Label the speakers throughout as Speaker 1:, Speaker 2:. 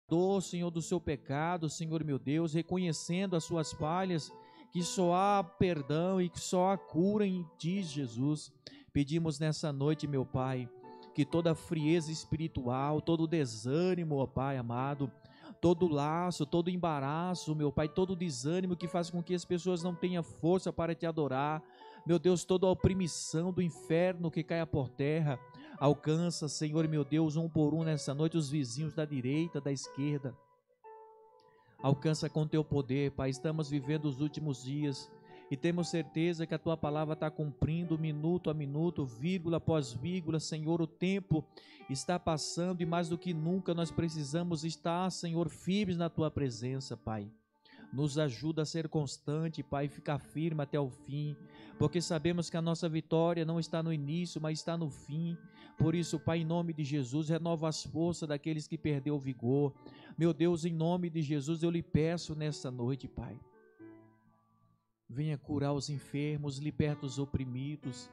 Speaker 1: dor, Senhor, do seu pecado, Senhor meu Deus, reconhecendo as suas falhas, que só há perdão e que só há cura em Ti, Jesus. Pedimos nessa noite, meu Pai, que toda frieza espiritual, todo desânimo, ó Pai amado, todo laço, todo embaraço, meu Pai, todo desânimo que faz com que as pessoas não tenham força para Te adorar, meu Deus, toda a oprimição do inferno que caia por terra, alcança, Senhor meu Deus, um por um nessa noite, os vizinhos da direita, da esquerda, alcança com Teu poder, Pai. Estamos vivendo os últimos dias e temos certeza que a Tua palavra está cumprindo minuto a minuto, vírgula após vírgula, Senhor. O tempo está passando e mais do que nunca nós precisamos estar, Senhor, firmes na Tua presença, Pai. Nos ajuda a ser constante, Pai, e ficar firme até o fim, porque sabemos que a nossa vitória não está no início, mas está no fim. Por isso, Pai, em nome de Jesus, renova as forças daqueles que perderam o vigor. Meu Deus, em nome de Jesus, eu lhe peço nesta noite, Pai, venha curar os enfermos, liberta os oprimidos,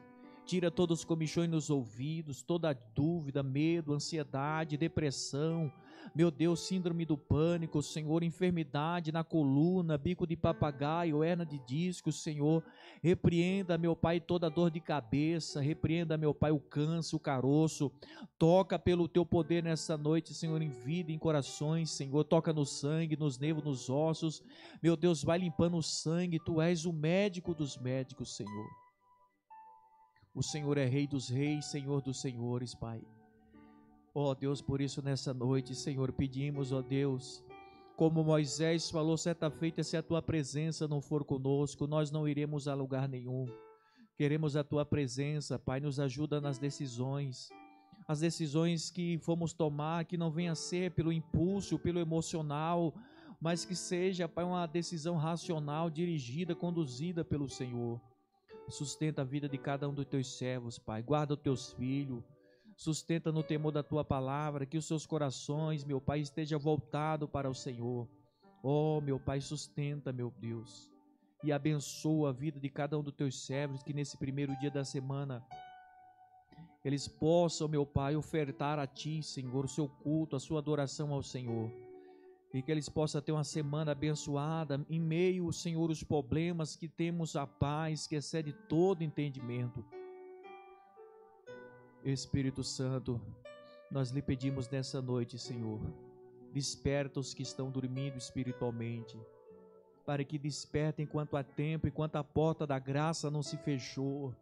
Speaker 1: tira todos os comichões nos ouvidos, toda dúvida, medo, ansiedade, depressão, meu Deus, síndrome do pânico, Senhor, enfermidade na coluna, bico de papagaio, hernia de disco, Senhor. Repreenda, meu Pai, toda dor de cabeça, repreenda, meu Pai, o câncer, o caroço. Toca pelo Teu poder nessa noite, Senhor, em vida, em corações, Senhor. Toca no sangue, nos nervos, nos ossos. Meu Deus, vai limpando o sangue. Tu és o médico dos médicos, Senhor. O Senhor é Rei dos reis, Senhor dos senhores, Pai. Ó Deus, por isso nessa noite, Senhor, pedimos, ó Deus, como Moisés falou certa feita, se a Tua presença não for conosco, nós não iremos a lugar nenhum. Queremos a Tua presença, Pai, nos ajuda nas decisões. As decisões que fomos tomar, que não venha a ser pelo impulso, pelo emocional, mas que seja, Pai, uma decisão racional, dirigida, conduzida pelo Senhor. Sustenta a vida de cada um dos Teus servos, Pai. Guarda os Teus filhos. Sustenta no temor da Tua palavra, que os seus corações, meu Pai, esteja voltado para o Senhor. Oh, meu Pai, sustenta, meu Deus, e abençoa a vida de cada um dos Teus servos, que nesse primeiro dia da semana, eles possam, meu Pai, ofertar a Ti, Senhor, o seu culto, a sua adoração ao Senhor, e que eles possam ter uma semana abençoada, em meio, Senhor, os problemas, que temos a paz, que excede todo entendimento. Espírito Santo, nós lhe pedimos nessa noite, Senhor, desperta os que estão dormindo espiritualmente, para que despertem enquanto há tempo, enquanto a porta da graça não se fechou.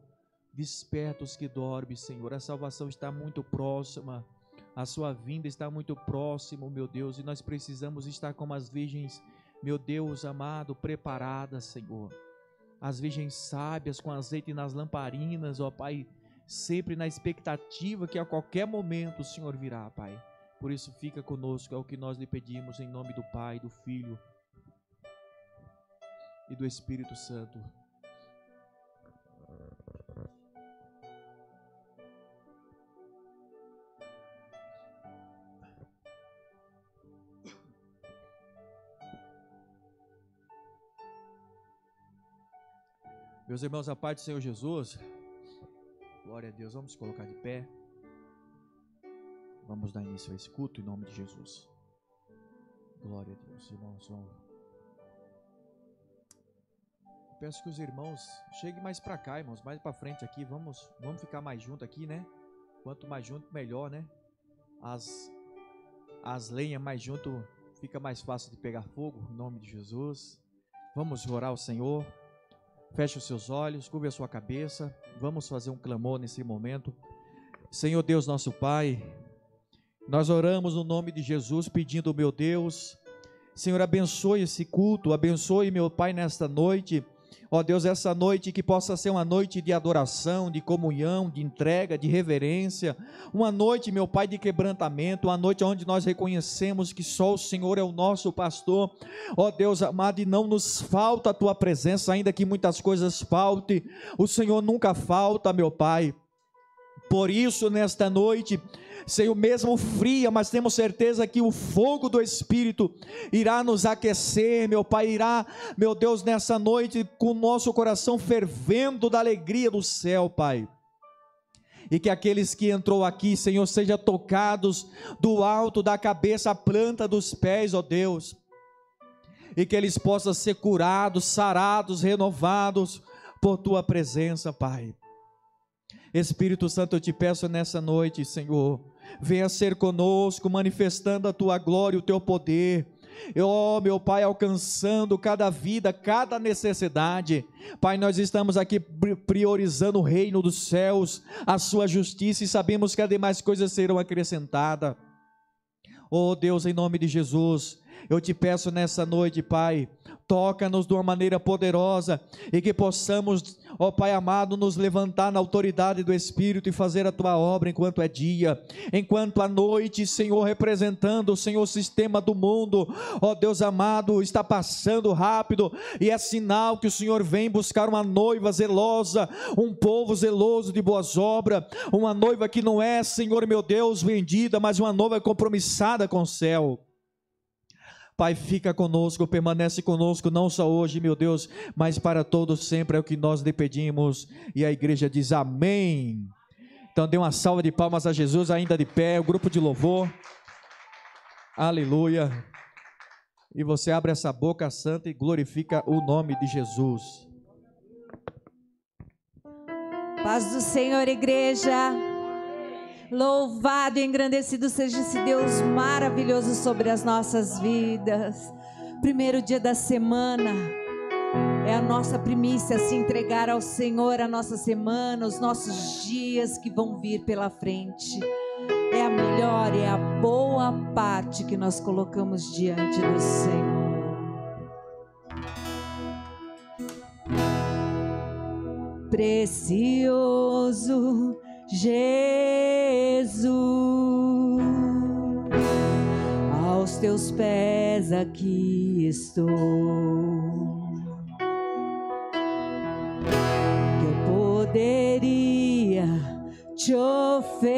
Speaker 1: Desperta os que dormem, Senhor. A salvação está muito próxima, a sua vinda está muito próxima, meu Deus, e nós precisamos estar como as virgens, meu Deus amado, preparadas, Senhor. As virgens sábias, com azeite nas lamparinas, ó Pai, sempre na expectativa que a qualquer momento o Senhor virá, Pai. Por isso fica conosco, é o que nós lhe pedimos, em nome do Pai, do Filho e do Espírito Santo. Meus irmãos, a paz do Senhor Jesus. Glória a Deus, vamos colocar de pé. Vamos dar início a esse culto em nome de Jesus. Glória a Deus, irmãos. Peço que os irmãos cheguem mais para cá, irmãos, mais para frente aqui. Vamos ficar mais junto aqui, né? Quanto mais junto, melhor, né? As lenhas mais junto, fica mais fácil de pegar fogo, em nome de Jesus. Vamos orar ao Senhor. Feche os seus olhos, curve a sua cabeça. Vamos fazer um clamor nesse momento. Senhor Deus, nosso Pai, nós oramos no nome de Jesus, pedindo, meu Deus, Senhor, abençoe esse culto, abençoe, meu Pai, nesta noite. Ó Deus, essa noite que possa ser uma noite de adoração, de comunhão, de entrega, de reverência, uma noite, meu Pai, de quebrantamento, uma noite onde nós reconhecemos que só o Senhor é o nosso pastor. Ó Deus amado, e não nos falta a Tua presença, ainda que muitas coisas faltem, o Senhor nunca falta, meu Pai. Por isso, nesta noite, Senhor, mesmo fria, mas temos certeza que o fogo do Espírito irá nos aquecer, meu Pai, irá, meu Deus, nessa noite, com o nosso coração fervendo da alegria do céu, Pai. e que aqueles que entrou aqui, Senhor, sejam tocados do alto da cabeça à planta dos pés, ó Deus, e que eles possam ser curados, sarados, renovados por Tua presença, Pai. Espírito Santo, eu te peço nessa noite, Senhor, venha ser conosco, manifestando a Tua glória e o Teu poder, meu Pai, alcançando cada vida, cada necessidade. Pai, nós estamos aqui priorizando o reino dos céus, a sua justiça, e sabemos que as demais coisas serão acrescentadas. Oh Deus, em nome de Jesus, eu te peço nessa noite, Pai, toca-nos de uma maneira poderosa, e que possamos, ó Pai amado, nos levantar na autoridade do Espírito e fazer a Tua obra enquanto é dia, enquanto a noite, Senhor, representando, Senhor, o sistema do mundo, ó Deus amado, está passando rápido, e é sinal que o Senhor vem buscar uma noiva zelosa, um povo zeloso de boas obras, uma noiva que não é, Senhor meu Deus, vendida, mas uma noiva compromissada com o céu. Pai, fica conosco, permanece conosco, não só hoje, meu Deus, mas para todos sempre, é o que nós lhe pedimos, e a igreja diz amém. Então dê uma salva de palmas a Jesus, ainda de pé, o grupo de louvor, aleluia, e você abre essa boca santa e glorifica o nome de Jesus.
Speaker 2: Paz do Senhor, igreja. Louvado e engrandecido seja esse Deus maravilhoso sobre as nossas vidas. Primeiro dia da semana, é a nossa primícia se entregar ao Senhor a nossa semana, os nossos dias que vão vir pela frente. É a melhor, é a boa parte que nós colocamos diante do Senhor. Precioso Jesus, aos teus pés aqui estou, que eu poderia te oferecer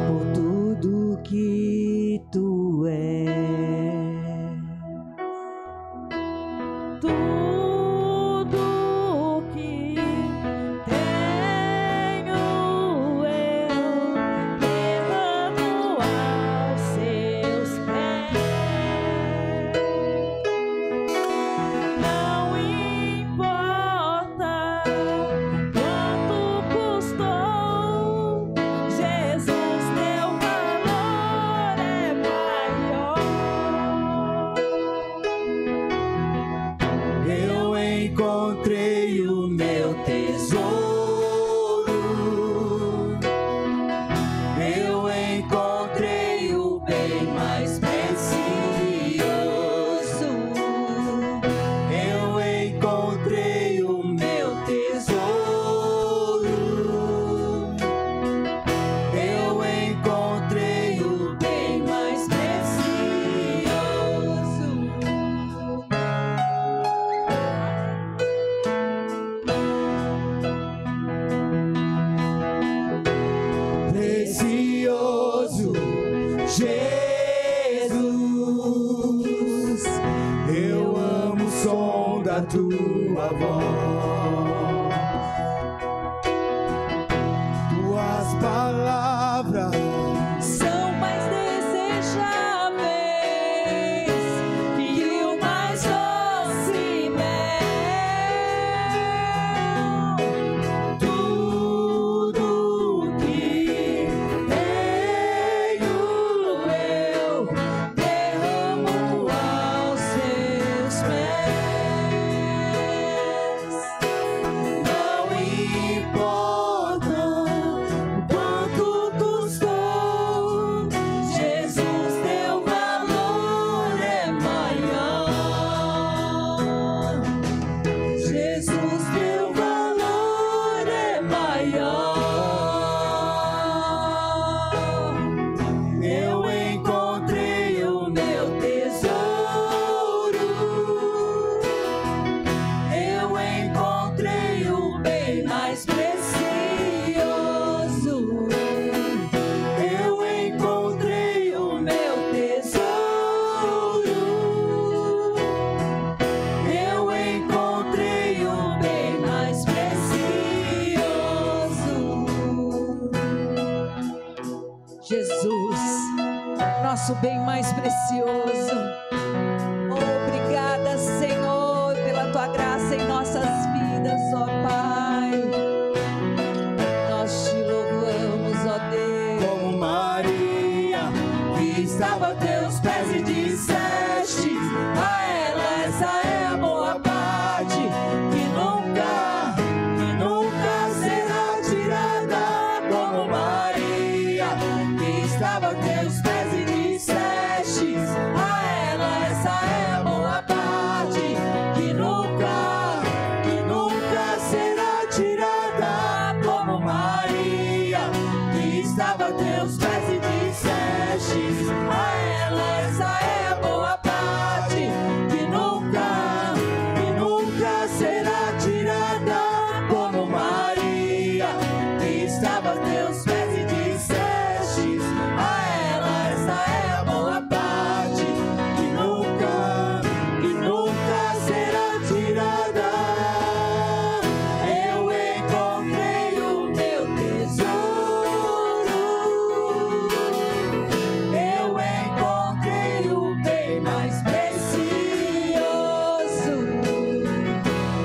Speaker 2: por tudo que tu és.
Speaker 3: Tua voz, tuas palavras
Speaker 2: são mais desejáveis que o mais doce mel. Tudo que tenho eu derramo aos teus pés. Não importa o quanto Jesus, nosso bem mais precioso. Obrigada, Senhor, pela tua graça em nossas vidas, ó Pai. Nós te louvamos, ó Deus.
Speaker 3: Como Maria, que estava a teus pés e disseste a ela: essa é a boa parte, que nunca será tirada. Como Maria, que estava a teus pés e disseste a ela: essa é a boa parte, que nunca será tirada. Como Maria, que estava a teus pés e disseste a ela: essa é a boa parte, que nunca será tirada. Como Maria, que estava a teus pés e disseste a ela: essa é a boa parte, que nunca será tirada. Eu encontrei o meu tesouro, eu encontrei o bem mais precioso,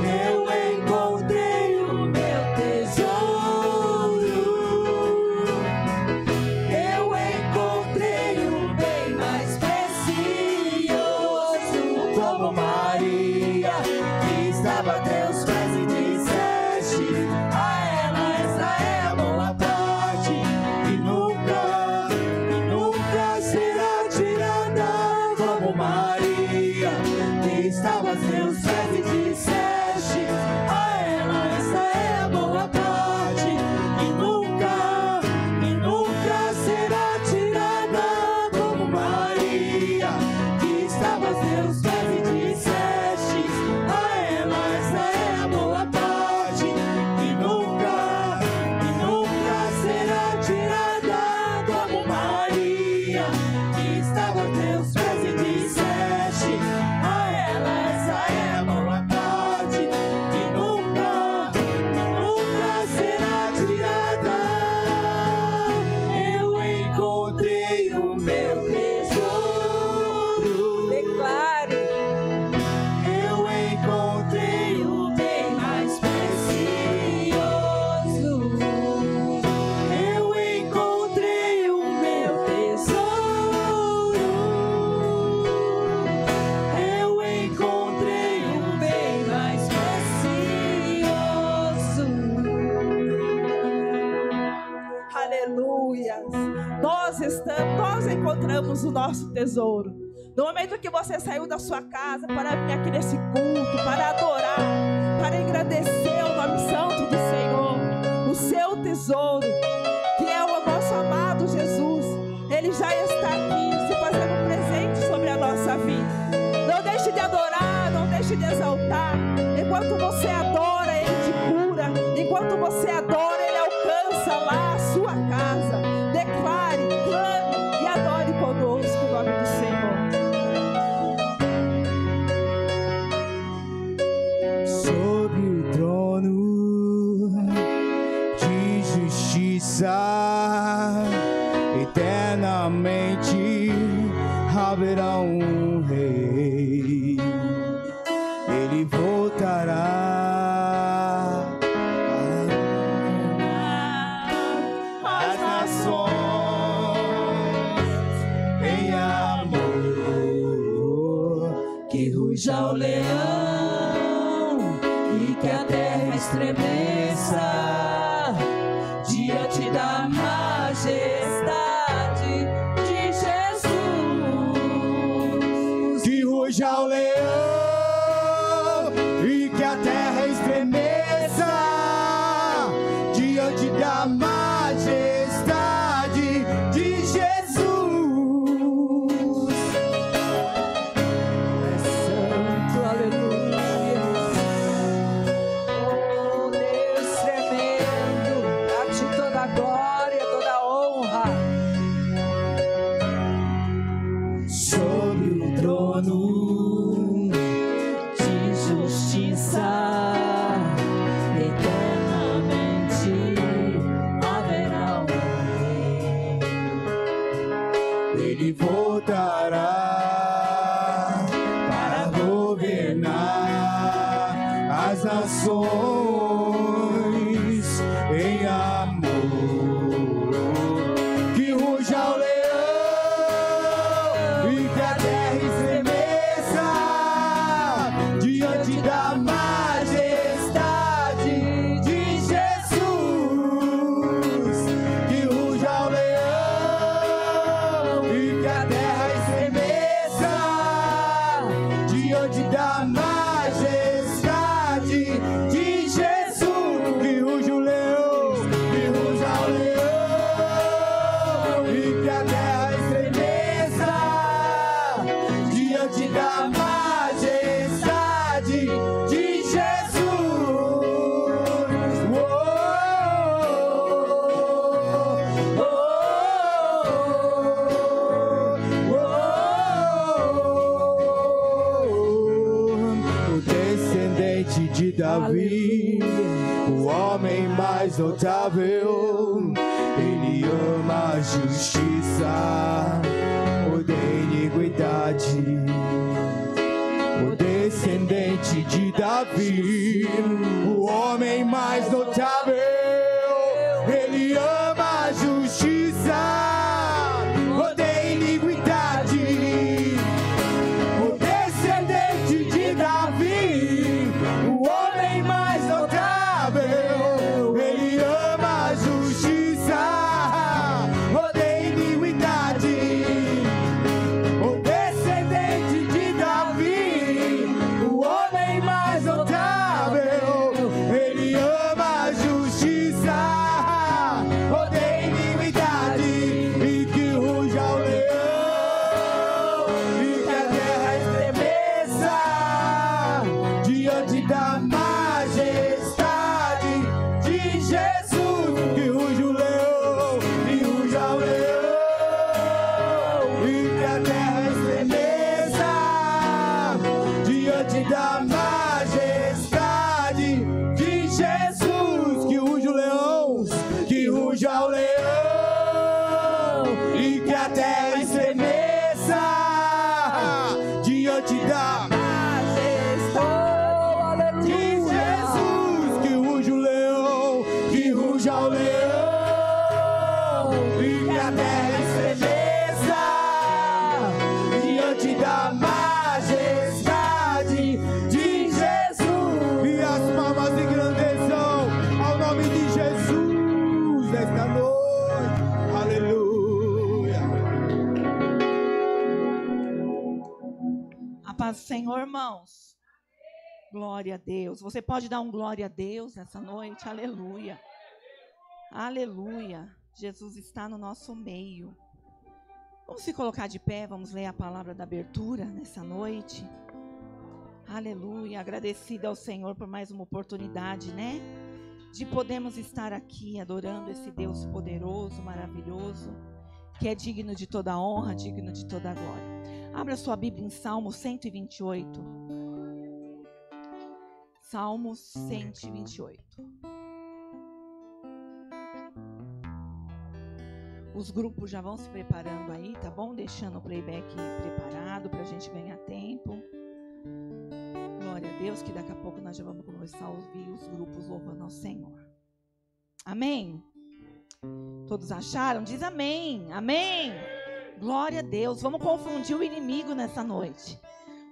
Speaker 3: eu encontrei o meu tesouro, eu encontrei o bem mais precioso. Como Maria, que estava a teus pés e disseste a ela: essa é a boa parte, que nunca será tirada. Como Maria, que estava a teus pés e disseste a ela: essa é a boa parte, que nunca será tirada. Como Maria, que estava a teus pés e disseste a ela: essa é a boa parte, que nunca será tirada. Como Maria, que estava a teus pés e disseste a ela: essa é a boa parte, que nunca será tirada. Eu encontrei o meu tesouro,
Speaker 2: Declare.
Speaker 3: eu encontrei o bem mais precioso, eu encontrei o meu tesouro, eu encontrei o bem mais precioso.
Speaker 4: Aleluia. Nós encontramos o nosso tesouro. No momento que você saiu da sua casa para vir aqui nesse culto, para adorar, para engrandecer o nome santo do Senhor, o seu tesouro, que é o nosso amado Jesus, ele já está aqui se fazendo presente sobre a nossa vida. Não deixe de adorar, não deixe de exaltar. Enquanto você adora, ele te cura. Enquanto você adora, ele alcança lá a sua casa. Declare, clame e adore conosco o nome do Senhor.
Speaker 3: Sobre o trono de justiça, eternamente haverá um rei. Ele voltará às nações em amor. Que ruja o leão e que a terra estremeça diante da majestade de Jesus. Que ruja o leão e que a terra estremeça diante da majestade de Jesus.
Speaker 2: É santo, aleluia. Oh Deus tremendo, a-te toda a glória, toda a honra.
Speaker 3: Sobre o trono
Speaker 2: De justiça, eternamente haverá um
Speaker 3: ele voltará para governar as nações em amor. Que ruja o leão e que a terra estremeça diante da majestade de Jesus. Que ruja o leão e que a terra estremeça diante da majestade de Jesus. Que ruja o leão, que ruja o leão e que a terra estremeça diante da majestade de Jesus. O descendente de Davi, o homem mais notável, ele ama a justiça, odeia a iniquidade. O descendente de Davi, o homem mais notável, ele ama a justiça, odeia a iniquidade. O descendente de Davi, o homem mais notável, ele ama a justiça, odeia a iniquidade. O descendente de Davi, o homem mais notável, ele ama a justiça, odeia a iniquidade. E que ruja o leão e que a terra estremeça diante da majestade de Jesus. Que ruja o leão, que ruja o leão e que a terra estremeça diante da majestade de Jesus. Que ruja o leão, que ruja o leão e que a terra estremeça diante da majestade de Jesus. Que ruja o leão, que ruja o leão e que a terra estremeça diante da majestade de Jesus. E as palmas engrandeçam ao nome de Jesus nesta noite. Aleluia.
Speaker 4: A paz do Senhor, irmãos. Glória a Deus. Você pode dar um glória a Deus nessa noite? Aleluia. Aleluia. Jesus está no nosso meio. Vamos se colocar de pé, vamos ler a palavra da abertura nessa noite. Aleluia. Agradecida ao Senhor por mais uma oportunidade, né? De podermos estar aqui adorando esse Deus poderoso, maravilhoso, que é digno de toda honra, digno de toda glória. Abra sua Bíblia em Salmo 128. Salmo 128. Os grupos já vão se preparando aí, tá bom? Deixando o playback preparado para a gente ganhar tempo. Glória a Deus, que daqui a pouco nós já vamos começar a ouvir os grupos louvando ao Senhor. Amém? Todos acharam? Diz amém. Amém. Glória a Deus. Vamos confundir o inimigo nessa noite.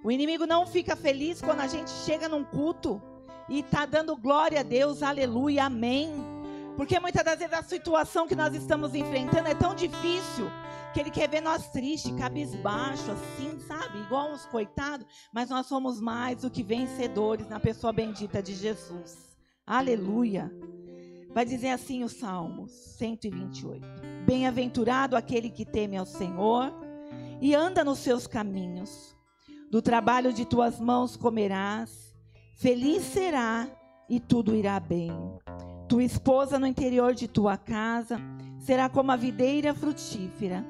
Speaker 4: O inimigo não fica feliz quando a gente chega num culto e está dando glória a Deus, aleluia, amém. Porque muitas das vezes a situação que nós estamos enfrentando é tão difícil que ele quer ver nós tristes, cabisbaixo, assim, sabe? Igual uns coitados, mas nós somos mais do que vencedores na pessoa bendita de Jesus. Aleluia. Vai dizer assim o Salmo 128. Bem-aventurado aquele que teme ao Senhor e anda nos seus caminhos. Do trabalho de tuas mãos comerás, feliz será e tudo irá bem. Tua esposa no interior de tua casa será como a videira frutífera,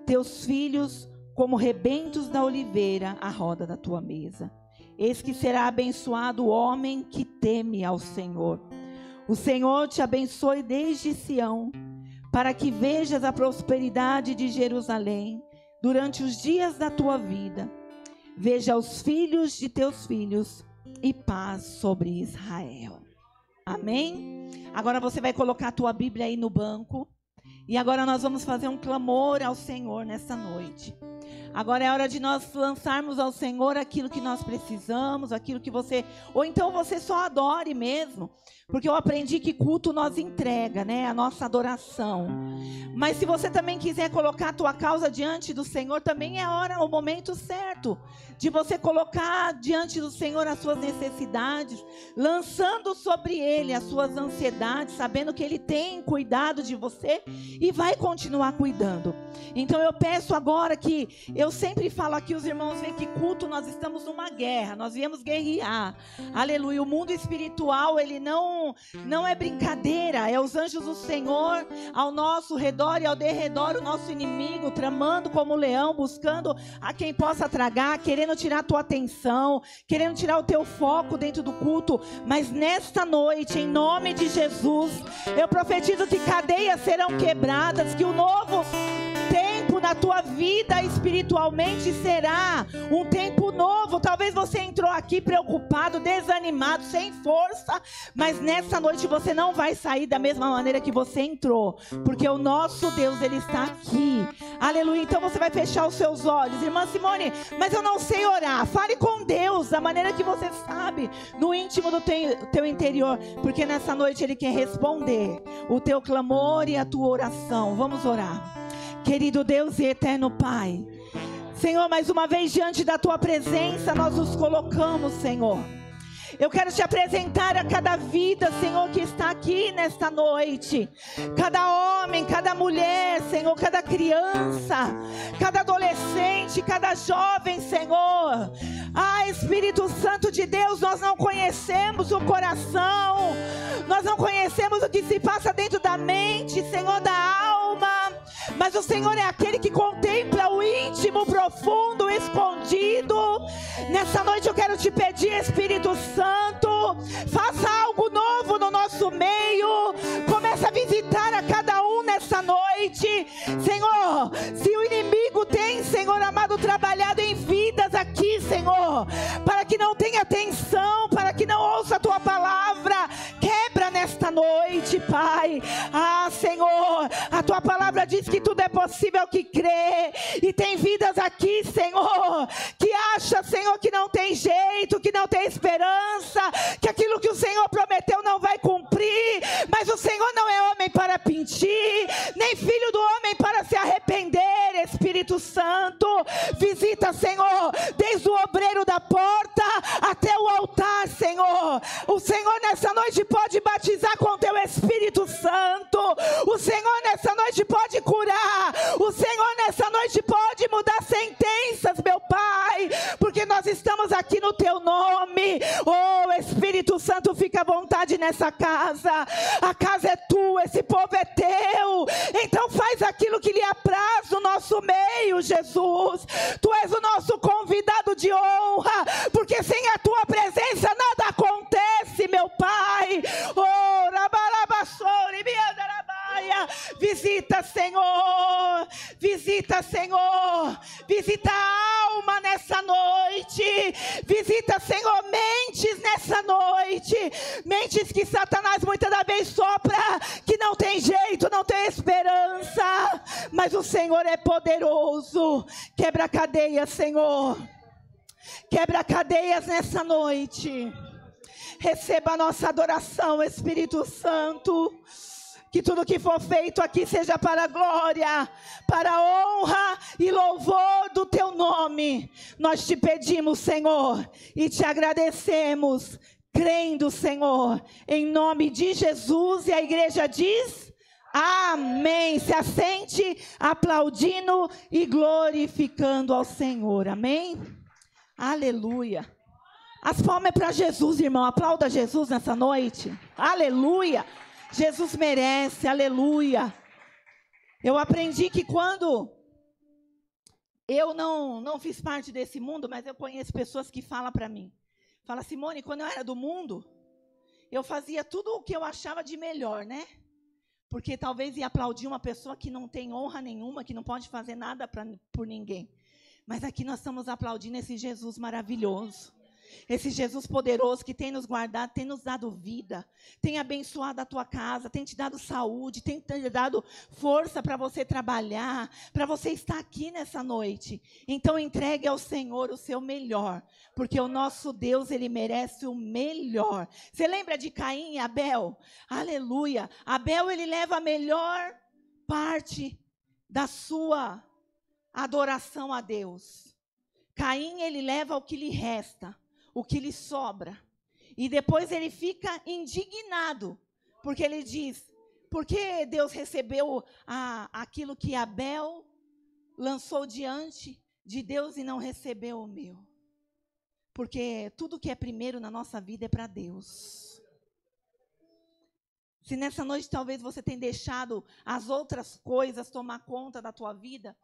Speaker 4: teus filhos como rebentos da oliveira à roda da tua mesa. Eis que será abençoado o homem que teme ao Senhor. O Senhor te abençoe desde Sião, para que vejas a prosperidade de Jerusalém,
Speaker 3: durante os dias da tua vida. Veja os filhos de teus filhos e paz sobre Israel. Amém? Agora você vai colocar a tua Bíblia aí no banco. E agora nós vamos fazer um clamor ao Senhor nessa noite. Agora é hora de nós lançarmos ao Senhor aquilo que nós precisamos, aquilo que você... Ou então você só adore mesmo. Porque eu aprendi que culto nós entrega, né? A nossa adoração. Mas se você também quiser colocar a tua causa diante do Senhor, também é a hora, o momento certo de você colocar diante do Senhor as suas necessidades, lançando sobre Ele as suas ansiedades, sabendo que Ele tem cuidado de você e vai continuar cuidando. Então eu peço agora que, eu sempre falo aqui, os irmãos veem que culto nós estamos numa guerra, nós viemos guerrear. Aleluia, o mundo espiritual, ele não é brincadeira, é os anjos do Senhor ao nosso redor e ao derredor, o nosso inimigo, tramando como leão, buscando a quem possa tragar, querendo tirar a tua atenção, querendo tirar o teu foco dentro do culto. Mas nesta noite, em nome de Jesus, eu profetizo que cadeias serão quebradas, que o novo tempo na tua vida espiritualmente será um tempo novo. Talvez você entrou aqui preocupado, desanimado, sem força, mas nessa noite você não vai sair da mesma maneira que você entrou, porque o nosso Deus, Ele está aqui. Aleluia. Então você vai fechar os seus olhos. Irmã Simone, mas eu não sei orar. Fale com Deus da maneira que você sabe, no íntimo do teu interior, porque nessa noite Ele quer responder o teu clamor e a tua oração. Vamos orar. Querido Deus e eterno Pai, Senhor, mais uma vez diante da tua presença nós nos colocamos, Senhor. Eu quero te apresentar a cada vida, Senhor, que está aqui nesta noite. Cada homem, cada mulher, Senhor, cada criança, cada adolescente, cada jovem, Senhor. Ah, Espírito Santo de Deus, nós não conhecemos o coração, nós não conhecemos o que se passa dentro da mente, Senhor, da alma. Mas o Senhor é aquele que contempla o íntimo, profundo, escondido. Nessa noite eu quero te pedir, Espírito Santo, faça algo novo no nosso meio. Comece a visitar a cada um nessa noite. Senhor, se o inimigo tem, Senhor amado, trabalhado em vidas aqui, Senhor, para que não tenha atenção, para que não ouça a tua palavra, quebra nesta noite, Pai. Ah, Senhor, a tua palavra diz que tudo é possível que crê, e tem vidas aqui, Senhor, que acha, Senhor, que não tem jeito, que não tem esperança, que aquilo que o Senhor prometeu não vai cumprir. Mas o Senhor não é homem para mentir, nem filho do homem para se arrepender. Espírito Santo, visita, Senhor, desde o obreiro da porta até o altar, Senhor. O Senhor nessa noite pode batizar com teu Espírito Santo. O Senhor nessa noite pode curar. O Senhor nessa noite pode mudar sentenças, meu Pai, porque nós estamos aqui no teu nome. Oh, Espírito Santo, fica à vontade nessa casa. A casa é tua, esse povo é teu. Então faz aquilo que lhe apraz no nosso meio, Jesus. Tu és o nosso convidado de honra, porque sem a tua presença nada acontece, meu Pai. Oh, rabarabassori, biandarabaia. Visita, Senhor. Visita, Senhor. Visita a alma nessa noite. Visita, Senhor, mentes nessa noite. Mentes que Satanás muitas das vezes sopra, que não tem jeito, não tem esperança. Mas o Senhor é poderoso. Quebra cadeias, Senhor. Quebra cadeias nessa noite. Receba a nossa adoração, Espírito Santo. Que tudo que for feito aqui seja para a glória, para a honra e louvor do teu nome. Nós te pedimos, Senhor, e te agradecemos, crendo, Senhor, em nome de Jesus. E a igreja diz: amém. Se assente, aplaudindo e glorificando ao Senhor. Amém? Aleluia. As palmas é para Jesus, irmão. Aplauda Jesus nessa noite. Aleluia. Jesus merece, aleluia. Eu aprendi que quando eu não fiz parte desse mundo, mas eu conheço pessoas que falam para mim. Fala, Simone, quando eu era do mundo, eu fazia tudo o que eu achava de melhor, né?
Speaker 4: Porque talvez ia aplaudir uma pessoa que não tem honra nenhuma, que não pode fazer nada por ninguém. Mas aqui nós estamos aplaudindo esse Jesus maravilhoso. Esse Jesus poderoso que tem nos guardado, tem nos dado vida, tem abençoado a tua casa, tem te dado saúde, tem te dado força para você trabalhar, para você estar aqui nessa noite. Então entregue ao Senhor o seu melhor, porque o nosso Deus, Ele merece o melhor. Você lembra de Caim e Abel? Aleluia! Abel, ele leva a melhor parte da sua adoração a Deus. Caim, ele leva o que lhe resta, o que lhe sobra. E depois ele fica indignado, porque ele diz, por que Deus recebeu aquilo que Abel lançou diante de Deus e não recebeu o meu? Porque tudo que é primeiro na nossa vida é para Deus. Se nessa noite talvez você tenha deixado as outras coisas tomar conta da tua vida,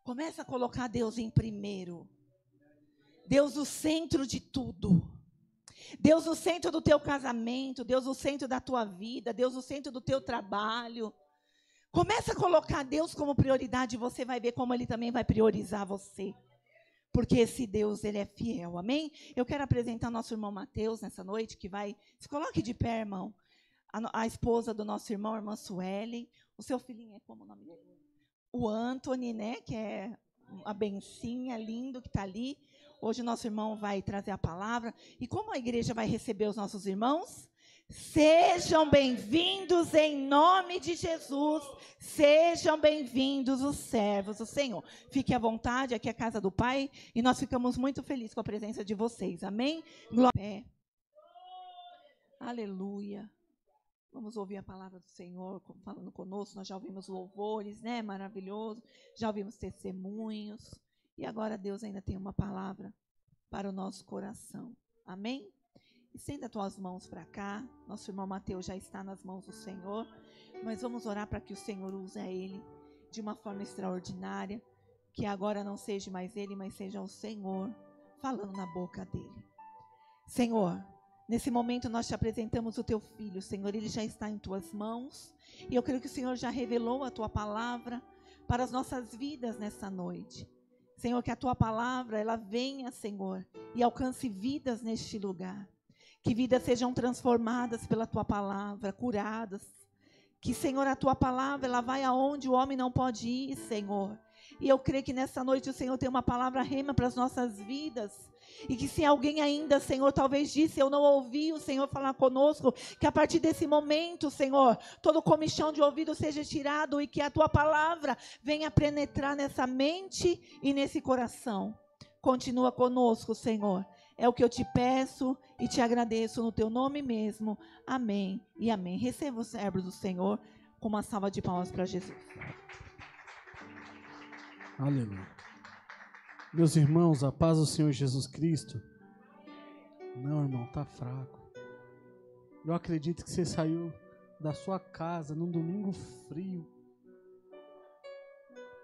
Speaker 4: começa a colocar Deus em primeiro. Deus o centro de tudo. Deus o centro do teu casamento, Deus o centro da tua vida, Deus o centro do teu trabalho. Começa a colocar Deus como prioridade e você vai ver como Ele também vai priorizar você. Porque esse Deus, Ele é fiel, amém? Eu quero apresentar nosso irmão Mateus nessa noite, que vai... Se coloque de pé, irmão. A esposa do nosso irmão, a irmã Suelen. O seu filhinho é como o nome dele? O Anthony, né? Que é a bencinha, lindo, que está ali. Hoje o nosso irmão vai trazer a palavra. E como a igreja vai receber os nossos irmãos? Sejam bem-vindos em nome de Jesus. Sejam bem-vindos os servos do Senhor. Fique à vontade, aqui é a casa do Pai. E nós ficamos muito felizes com a presença de vocês. Amém? Glória. Aleluia. Vamos ouvir a palavra do Senhor falando conosco. Nós já ouvimos louvores, né? Maravilhoso. Já ouvimos testemunhos. E agora Deus ainda tem uma palavra para o nosso coração. Amém? Estenda as tuas mãos para cá. Nosso irmão Mateus já está nas mãos do Senhor. Mas vamos orar para que o Senhor use a ele de uma forma extraordinária. Que agora não seja mais ele, mas seja o Senhor falando na boca dele. Senhor, nesse momento nós te apresentamos o teu filho. Senhor, ele já está em tuas mãos. E eu creio que o Senhor já revelou a tua palavra para as nossas vidas nessa noite. Senhor, que a tua palavra, ela venha, Senhor, e alcance vidas neste lugar. Que vidas sejam transformadas pela tua palavra, curadas. Que, Senhor, a tua palavra, ela vai aonde o homem não pode ir, Senhor. E eu creio que nessa noite o Senhor tem uma palavra rema para as nossas vidas. E que se alguém ainda, Senhor, talvez disse, eu não ouvi o Senhor falar conosco, que a partir desse momento, Senhor, todo comichão de ouvido seja tirado e que a tua palavra venha penetrar nessa mente e nesse coração. Continua conosco, Senhor. É o que eu te peço e te agradeço no teu nome mesmo. Amém e amém. Receba os servos do Senhor com uma salva de palmas para Jesus.
Speaker 5: Aleluia. Meus irmãos, a paz do Senhor Jesus Cristo. Não, irmão, tá fraco. Eu acredito que você saiu da sua casa num domingo frio.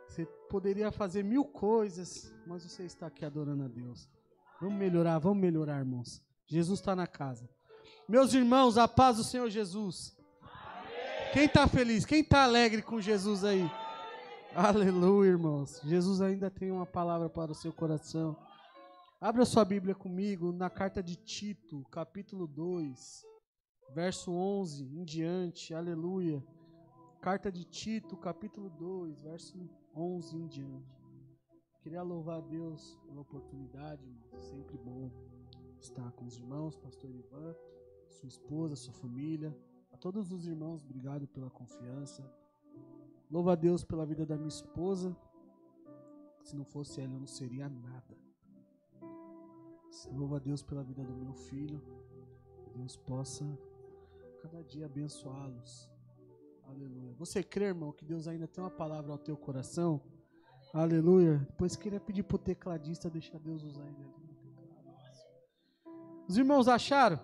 Speaker 5: Você poderia fazer 1000 coisas, mas você está aqui adorando a Deus. Vamos melhorar, irmãos. Jesus está na casa. Meus irmãos, a paz do Senhor Jesus. Quem está feliz? Quem está alegre com Jesus aí? Aleluia, irmãos. Jesus ainda tem uma palavra para o seu coração. Abra sua Bíblia comigo na carta de Tito, capítulo 2, verso 11 em diante. Aleluia. Carta de Tito, capítulo 2, verso 11 em diante. Queria louvar a Deus pela oportunidade, irmãos. Sempre bom estar com os irmãos, pastor Ivan, sua esposa, sua família. A todos os irmãos, obrigado pela confiança. Louvo a Deus pela vida da minha esposa. Se não fosse ela, eu não seria nada. Louvo a Deus pela vida do meu filho. Que Deus possa cada dia abençoá-los. Aleluia. Você crê, irmão, que Deus ainda tem uma palavra ao teu coração? Aleluia. Depois queria pedir para o tecladista deixar Deus usar ele ali no teclado. Os irmãos acharam?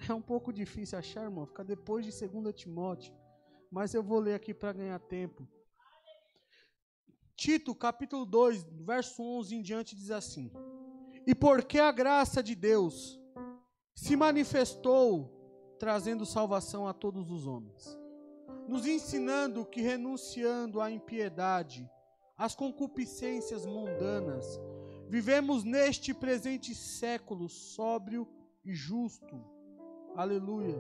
Speaker 5: É um pouco difícil achar, irmão. Fica depois de 2 Timóteo. Mas eu vou ler aqui para ganhar tempo. Tito, capítulo 2, verso 11 em diante, diz assim: E porque a graça de Deus se manifestou, trazendo salvação a todos os homens. nos ensinando que renunciando à impiedade, às concupiscências mundanas, vivemos neste presente século sóbrio e justo. Aleluia.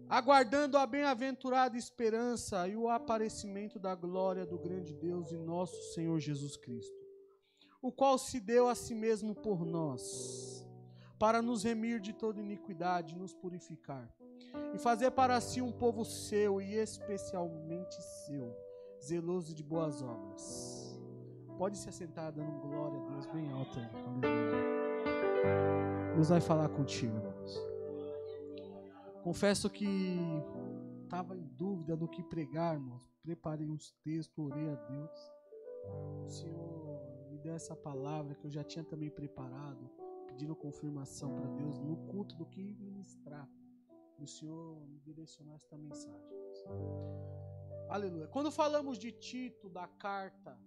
Speaker 5: Aguardando a bem-aventurada esperança e o aparecimento da glória do grande Deus e nosso Senhor Jesus Cristo, o qual se deu a si mesmo por nós, para nos remir de toda iniquidade e nos purificar, e fazer para si um povo seu e especialmente seu, zeloso de boas obras. Pode se assentar dando glória a Deus bem alto aí. Aleluia. Deus vai falar contigo, irmãos. Confesso que estava em dúvida no que pregar, irmãos. Preparei uns textos, orei a Deus. O Senhor me deu essa palavra que eu já tinha também preparado, pedindo confirmação para Deus no culto do que ministrar. E o Senhor me direcionou esta mensagem. Aleluia. Quando falamos de Tito, da carta,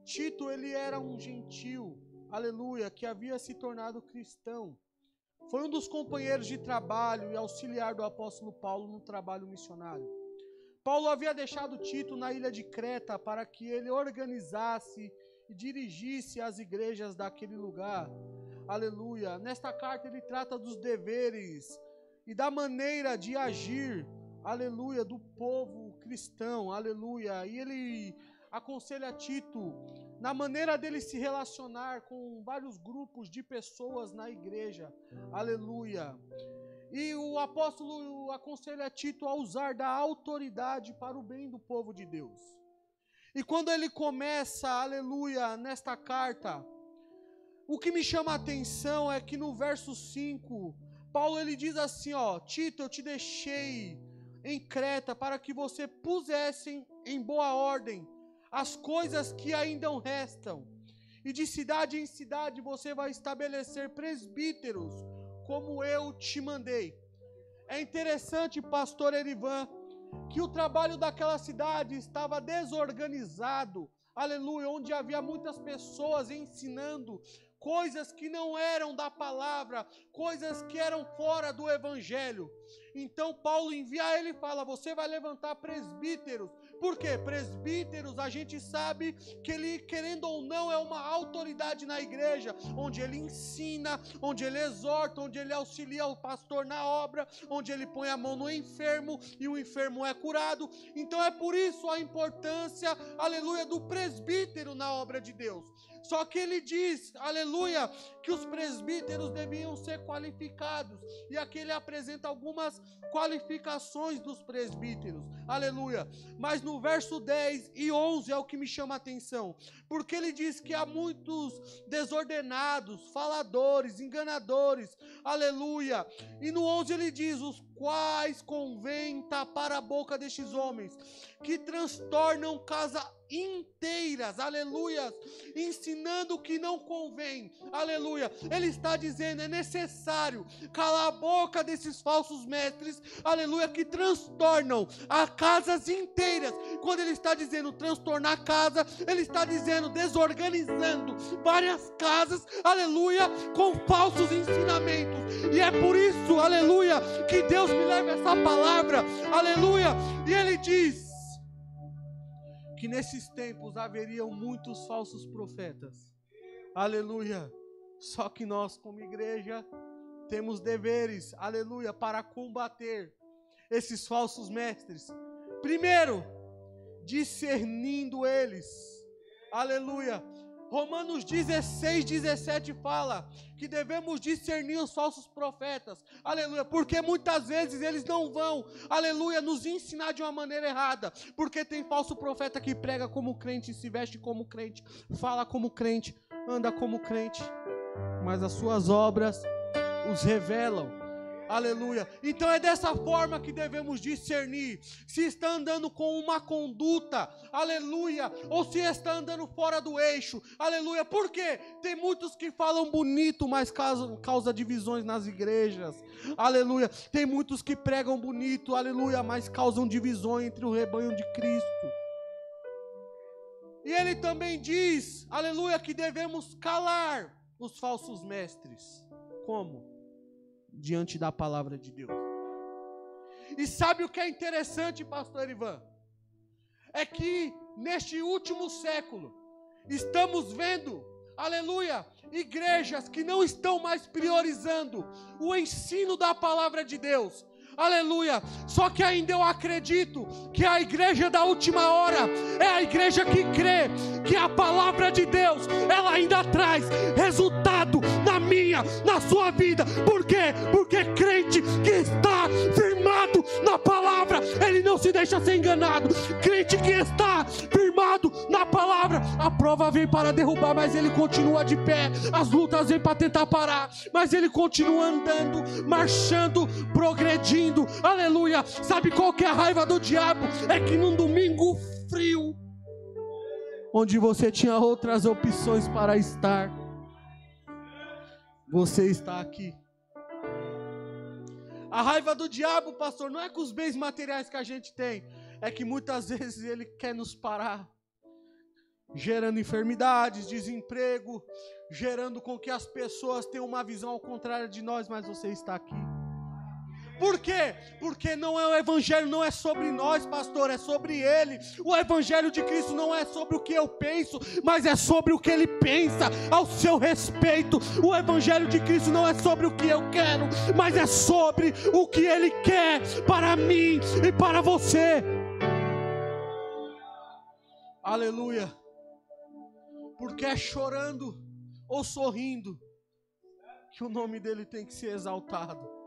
Speaker 5: Tito, ele era um gentil, aleluia, que havia se tornado cristão. Foi um dos companheiros de trabalho e auxiliar do apóstolo Paulo no trabalho missionário. Paulo havia deixado Tito na ilha de Creta para que ele organizasse e dirigisse as igrejas daquele lugar. Aleluia. Nesta carta ele trata dos deveres e da maneira de agir, aleluia, do povo cristão, aleluia. E ele aconselha Tito na maneira dele se relacionar com vários grupos de pessoas na igreja, aleluia. E o apóstolo aconselha Tito a usar da autoridade para o bem do povo de Deus. E quando ele começa, aleluia, nesta carta, o que me chama a atenção é que no verso 5, Paulo ele diz assim, ó: Tito, eu te deixei em Creta para que você pusessem em boa ordem as coisas que ainda restam, e de cidade em cidade você vai estabelecer presbíteros, como eu te mandei. É interessante, pastor Erivan, que o trabalho daquela cidade estava desorganizado, aleluia, onde havia muitas pessoas ensinando coisas que não eram da palavra, coisas que eram fora do evangelho. Então Paulo envia ele e fala: você vai levantar presbíteros. Por quê? Presbíteros, a gente sabe que ele, querendo ou não, é uma autoridade na igreja, onde ele ensina, onde ele exorta, onde ele auxilia o pastor na obra, onde ele põe a mão no enfermo e o enfermo é curado. Então é por isso a importância, aleluia, do presbítero na obra de Deus. Só que ele diz, aleluia, que os presbíteros deviam ser qualificados. E aqui ele apresenta algumas qualificações dos presbíteros, aleluia. Mas no verso 10 e 11 é o que me chama a atenção. Porque ele diz que há muitos desordenados, faladores, enganadores, aleluia. E no 11 ele diz: os quais convém tapar a boca destes homens, que transtornam casa inteiras, aleluia, ensinando o que não convém, aleluia. Ele está dizendo, é necessário calar a boca desses falsos mestres, aleluia, que transtornam a casas inteiras. Quando ele está dizendo transtornar a casa, ele está dizendo desorganizando várias casas, aleluia, com falsos ensinamentos. E é por isso, aleluia, que Deus me leva essa palavra, aleluia, e ele diz que nesses tempos haveriam muitos falsos profetas, aleluia. Só que nós, como igreja, temos deveres, aleluia, para combater esses falsos mestres. Primeiro, discernindo eles, aleluia. Romanos 16, 17 fala que devemos discernir os falsos profetas, aleluia, porque muitas vezes eles não vão, aleluia, nos ensinar de uma maneira errada, porque tem falso profeta que prega como crente, se veste como crente, fala como crente, anda como crente, mas as suas obras os revelam. Aleluia. Então é dessa forma que devemos discernir se está andando com uma conduta, aleluia, ou se está andando fora do eixo, aleluia. Por quê? Tem muitos que falam bonito, mas causa divisões nas igrejas, aleluia. Tem muitos que pregam bonito, aleluia, mas causam divisões entre o rebanho de Cristo. E ele também diz, aleluia, que devemos calar os falsos mestres. Como? Diante da palavra de Deus. E sabe o que é interessante, pastor Ivan? É que neste último século, estamos vendo, aleluia, igrejas que não estão mais priorizando o ensino da palavra de Deus. Aleluia, só que ainda eu acredito que a igreja da última hora é a igreja que crê que a palavra de Deus, ela ainda traz resultado na minha, na sua vida. Por quê? Porque crente que está firmado na palavra, ele não se deixa ser enganado. Crente que está firmado na palavra, a prova vem para derrubar, mas ele continua de pé. As lutas vêm para tentar parar, mas ele continua andando, marchando, progredindo. Aleluia. Sabe qual que é a raiva do diabo? É que num domingo frio, onde você tinha outras opções para estar, você está aqui. A raiva do diabo, pastor, não é com os bens materiais que a gente tem, é que muitas vezes ele quer nos parar, gerando enfermidades, desemprego, gerando com que as pessoas tenham uma visão ao contrário de nós, mas você está aqui. Por quê? Porque não é o evangelho, não é sobre nós, pastor, é sobre ele. O evangelho de Cristo não é sobre o que eu penso, mas é sobre o que ele pensa ao seu respeito. O evangelho de Cristo não é sobre o que eu quero, mas é sobre o que ele quer para mim e para você. Aleluia. Porque é chorando ou sorrindo que o nome dele tem que ser exaltado.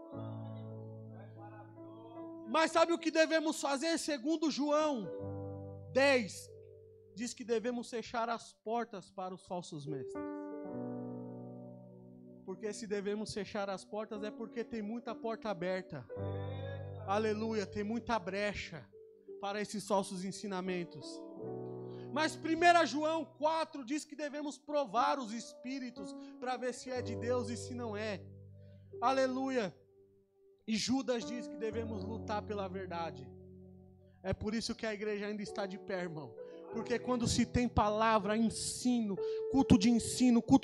Speaker 5: Mas sabe o que devemos fazer? Segundo João 10, diz que devemos fechar as portas para os falsos mestres. Porque se devemos fechar as portas é porque tem muita porta aberta. Aleluia, tem muita brecha para esses falsos ensinamentos. Mas 1 João 4 diz que devemos provar os espíritos para ver se é de Deus e se não é. Aleluia. E Judas diz que devemos lutar pela verdade. É por isso que a igreja ainda está de pé, irmão. Porque quando se tem palavra, ensino, culto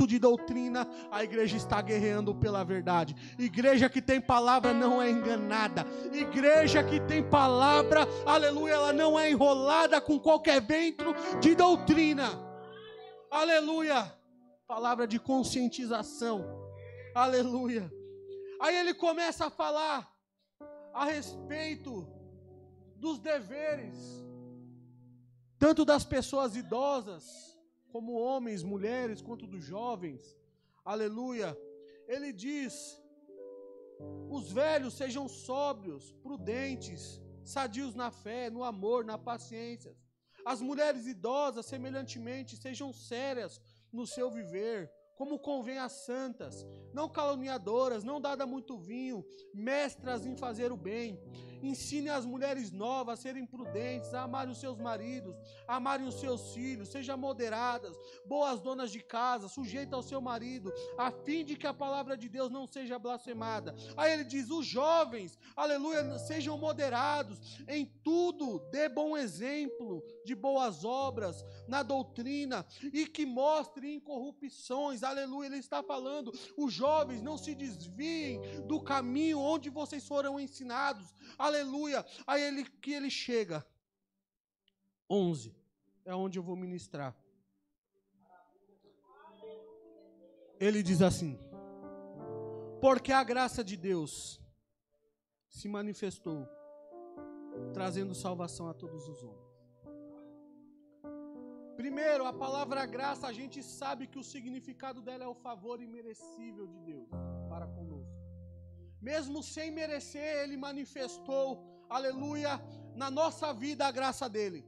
Speaker 5: de doutrina, a igreja está guerreando pela verdade. Igreja que tem palavra não é enganada. Igreja que tem palavra, aleluia, ela não é enrolada com qualquer vento de doutrina. Aleluia. Palavra de conscientização. Aleluia. Aí ele começa a falar a respeito dos deveres, tanto das pessoas idosas, como homens, mulheres, quanto dos jovens. Aleluia. Ele diz: os velhos sejam sóbrios, prudentes, sadios na fé, no amor, na paciência. As mulheres idosas, semelhantemente, sejam sérias no seu viver, como convém às santas, não caluniadoras, não dada muito vinho, mestras em fazer o bem. Ensine as mulheres novas a serem prudentes, a amarem os seus maridos, a amarem os seus filhos, sejam moderadas, boas donas de casa, sujeitas ao seu marido, a fim de que a palavra de Deus não seja blasfemada. Aí ele diz: os jovens, aleluia, sejam moderados, em tudo dê bom exemplo de boas obras, na doutrina, e que mostre incorrupções. Aleluia, ele está falando, os jovens não se desviem do caminho onde vocês foram ensinados. Aleluia. Aí ele chega. 11 é onde eu vou ministrar. Ele diz assim: porque a graça de Deus se manifestou, trazendo salvação a todos os homens. Primeiro, a palavra graça, a gente sabe que o significado dela é o favor imerecível de Deus para conosco. Mesmo sem merecer, ele manifestou, aleluia, na nossa vida a graça dele.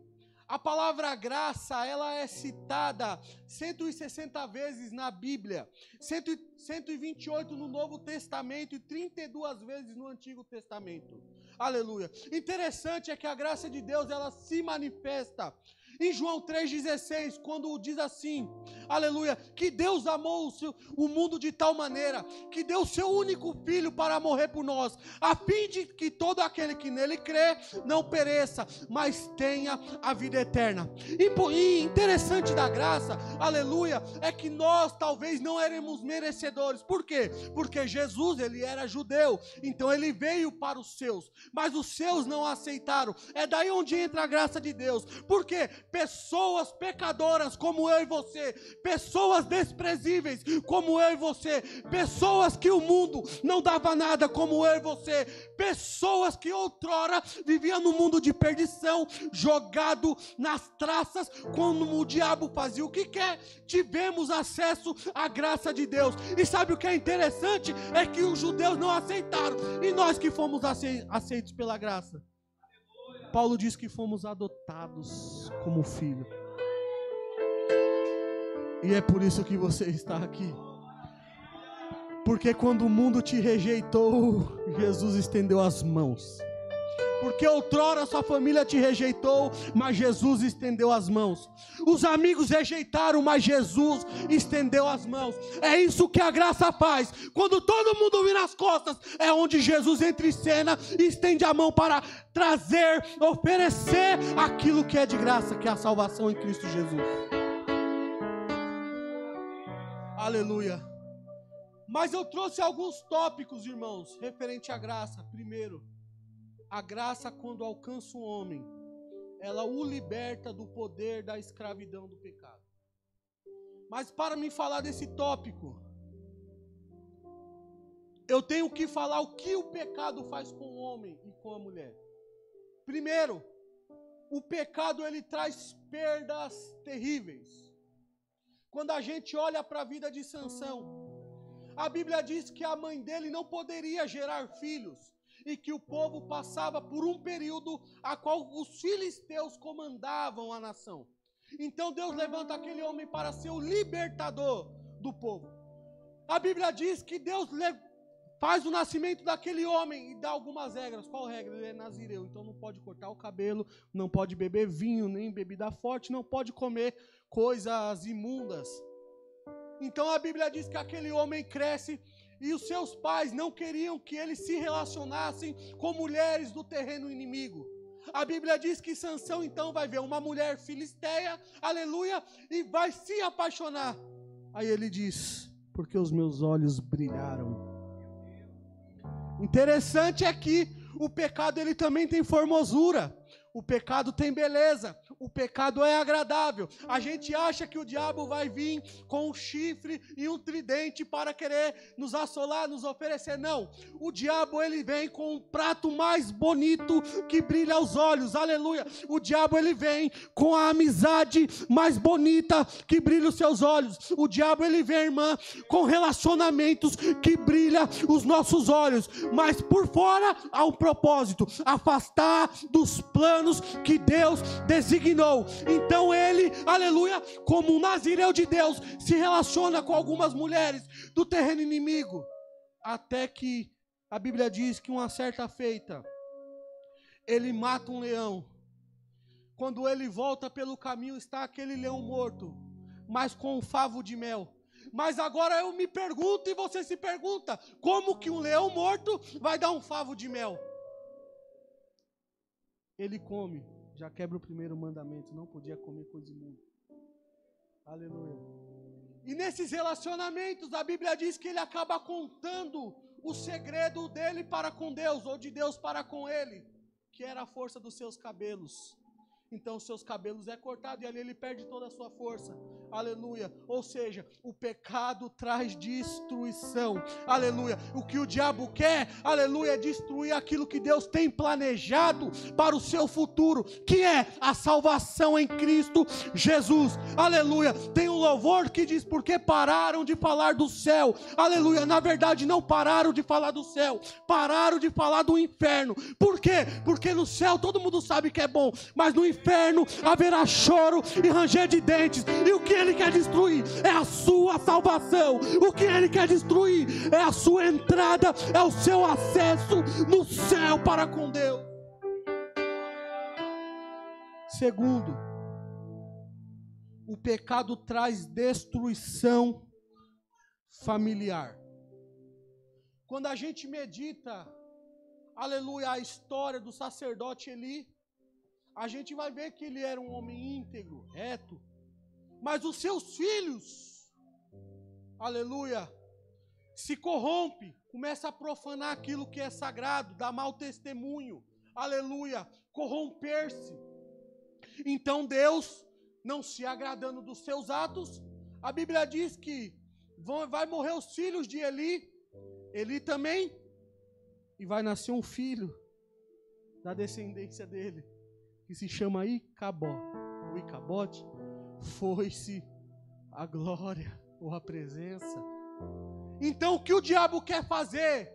Speaker 5: A palavra graça, ela é citada 160 vezes na Bíblia, 128 no Novo Testamento e 32 vezes no Antigo Testamento. Aleluia. Interessante é que a graça de Deus, ela se manifesta Em João 3,16, quando diz assim, aleluia, que Deus amou o mundo de tal maneira, que deu seu único filho para morrer por nós, a fim de que todo aquele que nele crê, não pereça, mas tenha a vida eterna. E interessante da graça, aleluia, é que nós talvez não éramos merecedores. Por quê? Porque Jesus, ele era judeu, então ele veio para os seus, mas os seus não aceitaram. É daí onde entra a graça de Deus. Por quê? Pessoas pecadoras como eu e você, pessoas desprezíveis como eu e você, pessoas que o mundo não dava nada como eu e você, pessoas que outrora viviam no mundo de perdição, jogado nas traças, quando o diabo fazia o que quer, tivemos acesso à graça de Deus. E sabe o que é interessante? É que os judeus não aceitaram, e nós que fomos aceitos pela graça, Paulo diz que fomos adotados como filho. E é por isso que você está aqui. Porque quando o mundo te rejeitou, Jesus estendeu as mãos. Porque outrora sua família te rejeitou, mas Jesus estendeu as mãos. Os amigos rejeitaram, mas Jesus estendeu as mãos. É isso que a graça faz. Quando todo mundo vira as costas, é onde Jesus entra em cena e estende a mão para trazer, oferecer aquilo que é de graça, que é a salvação em Cristo Jesus. Aleluia. Mas eu trouxe alguns tópicos, irmãos, referente à graça. Primeiro, a graça, quando alcança um homem, ela o liberta do poder da escravidão do pecado. Mas para me falar desse tópico, eu tenho que falar o que o pecado faz com o homem e com a mulher. Primeiro, o pecado ele traz perdas terríveis. Quando a gente olha para a vida de Sansão, a Bíblia diz que a mãe dele não poderia gerar filhos, e que o povo passava por um período a qual os filisteus comandavam a nação. Então Deus levanta aquele homem para ser o libertador do povo. A Bíblia diz que Deus faz o nascimento daquele homem e dá algumas regras. Qual regra? Ele é nazireu, então não pode cortar o cabelo, não pode beber vinho, nem bebida forte, não pode comer coisas imundas. Então a Bíblia diz que aquele homem cresce e os seus pais não queriam que eles se relacionassem com mulheres do terreno inimigo. A Bíblia diz que Sansão então vai ver uma mulher filisteia, aleluia, e vai se apaixonar. Aí ele diz, porque os meus olhos brilharam. Interessante é que o pecado ele também tem formosura. O pecado tem beleza, o pecado é agradável. A gente acha que o diabo vai vir com um chifre e um tridente para querer nos assolar, nos oferecer. Não, o diabo ele vem com um prato mais bonito que brilha aos olhos, aleluia. O diabo ele vem com a amizade mais bonita que brilha os seus olhos. O diabo ele vem, irmã, com relacionamentos que brilha os nossos olhos. Mas por fora há um propósito, afastar dos planos que Deus designou. Então ele, aleluia, como um nazireu de Deus, se relaciona com algumas mulheres do terreno inimigo, até que a Bíblia diz que uma certa feita, ele mata um leão. Quando ele volta pelo caminho, está aquele leão morto, mas com um favo de mel. Mas agora eu me pergunto e você se pergunta, como que um leão morto vai dar um favo de mel? Ele come, já quebra o primeiro mandamento, não podia comer coisa imunda. Aleluia. E nesses relacionamentos, a Bíblia diz que ele acaba contando o segredo dele para com Deus, ou de Deus para com ele, que era a força dos seus cabelos. Então os seus cabelos é cortado e ali ele perde toda a sua força. Aleluia. Ou seja, o pecado traz destruição. Aleluia. O que o diabo quer, aleluia, é destruir aquilo que Deus tem planejado para o seu futuro, que é a salvação em Cristo Jesus. Aleluia. Tem um louvor que diz, porque pararam de falar do céu. Aleluia. Na verdade não pararam de falar do céu, pararam de falar do inferno. Por quê? Porque no céu todo mundo sabe que é bom, mas no inferno haverá choro e ranger de dentes. E o que ele quer destruir é a sua salvação. O que ele quer destruir é a sua entrada, é o seu acesso no céu para com Deus. Segundo, o pecado traz destruição familiar. Quando a gente medita, aleluia, a história do sacerdote Eli, a gente vai ver que ele era um homem íntegro, reto, mas os seus filhos, aleluia, se corrompe, começa a profanar aquilo que é sagrado, dar mau testemunho, aleluia, corromper-se. Então Deus, não se agradando dos seus atos, a Bíblia diz que vai morrer os filhos de Eli, Eli também, e vai nascer um filho da descendência dele, que se chama Icabó. O Icabote, foi-se a glória ou a presença. Então o que o diabo quer fazer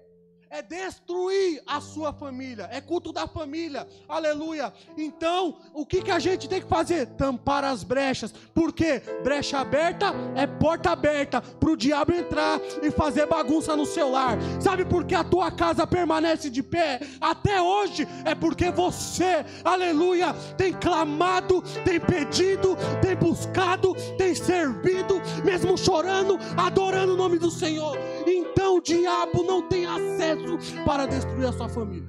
Speaker 5: é destruir a sua família, é culto da família, aleluia. Então, o que a gente tem que fazer? Tampar as brechas, porque brecha aberta é porta aberta para o diabo entrar e fazer bagunça no seu lar. Sabe por que a tua casa permanece de pé até hoje? É porque você, aleluia, tem clamado, tem pedido, tem buscado, tem servido, mesmo chorando, adorando o nome do Senhor. Então o diabo não tem acesso para destruir a sua família.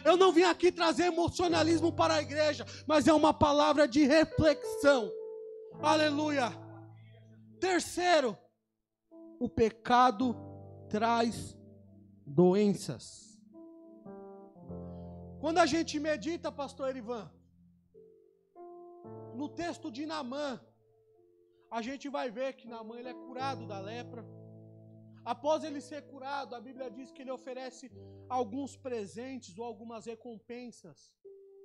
Speaker 5: Eu não vim aqui trazer emocionalismo para a igreja, mas é uma palavra de reflexão. Aleluia. Terceiro, o pecado traz doenças. Quando a gente medita, pastor Erivan, no texto de Naamã, a gente vai ver que Naamã ele é curado da lepra. Após ele ser curado, a Bíblia diz que ele oferece alguns presentes ou algumas recompensas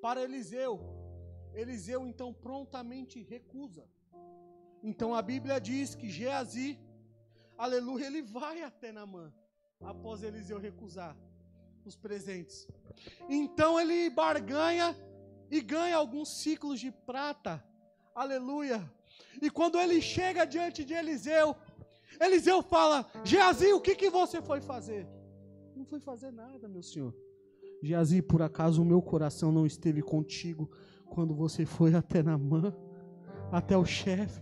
Speaker 5: para Eliseu. Eliseu então prontamente recusa. Então a Bíblia diz que Geazi, aleluia, ele vai até Naamã após Eliseu recusar os presentes. Então ele barganha e ganha alguns ciclos de prata, aleluia. E quando ele chega diante de Eliseu, Eliseu fala: Geazi, o que você foi fazer? Não fui fazer nada, meu senhor. Geazi, por acaso o meu coração não esteve contigo quando você foi até Naamã, até o chefe?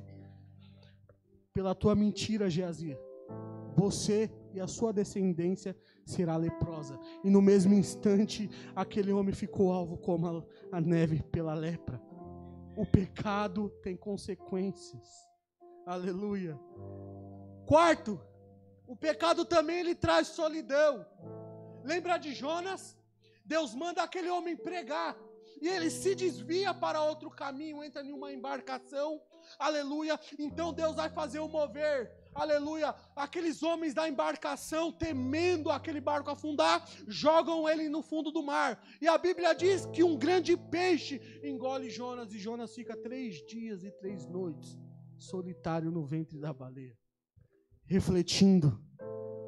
Speaker 5: Pela tua mentira, Geazi, você e a sua descendência será leprosa. E no mesmo instante, aquele homem ficou alvo como a neve pela lepra. O pecado tem consequências. Aleluia. Quarto, o pecado também ele traz solidão. Lembra de Jonas? Deus manda aquele homem pregar e ele se desvia para outro caminho, entra em uma embarcação, aleluia. Então Deus vai fazer o mover, aleluia. Aqueles homens da embarcação, temendo aquele barco afundar, jogam ele no fundo do mar. E a Bíblia diz que um grande peixe engole Jonas, e Jonas fica 3 dias e 3 noites solitário no ventre da baleia, refletindo: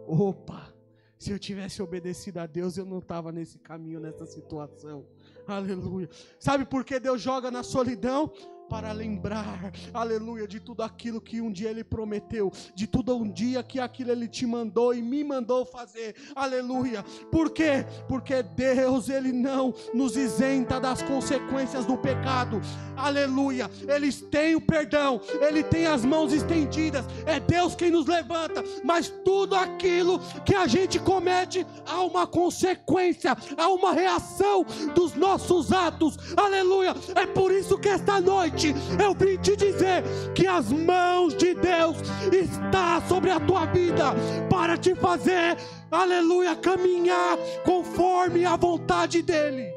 Speaker 5: opa, se eu tivesse obedecido a Deus, eu não estava nesse caminho, nessa situação. Aleluia. Sabe por que Deus joga na solidão? Para lembrar, aleluia, de tudo aquilo que um dia Ele prometeu, de tudo um dia que aquilo Ele te mandou e me mandou fazer, aleluia. Por quê? Porque Deus, Ele não nos isenta das consequências do pecado, aleluia. Ele tem o perdão, Ele tem as mãos estendidas, é Deus quem nos levanta, mas tudo aquilo que a gente comete, há uma consequência, há uma reação dos nossos atos, aleluia. É por isso que esta noite eu vim te dizer que as mãos de Deus estão sobre a tua vida para te fazer, aleluia, caminhar conforme a vontade dEle.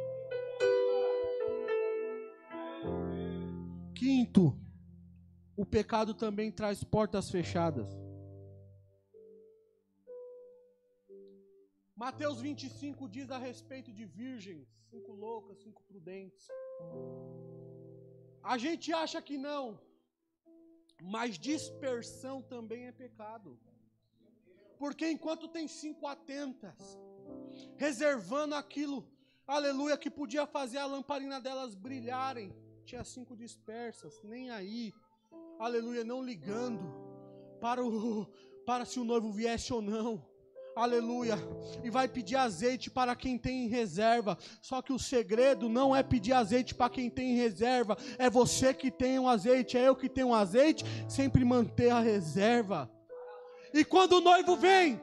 Speaker 5: Quinto, o pecado também traz portas fechadas. Mateus 25 diz a respeito de virgens, 5 loucas, 5 prudentes. A gente acha que não, mas dispersão também é pecado. Porque enquanto tem 5 atentas, reservando aquilo, aleluia, que podia fazer a lamparina delas brilharem, tinha 5 dispersas, nem aí, aleluia, não ligando para se o noivo viesse ou não. aleluia, e vai pedir azeite para quem tem em reserva. Só que o segredo não é pedir azeite para quem tem em reserva, é você que tem um azeite, é eu que tenho um azeite, sempre manter a reserva. E quando o noivo vem,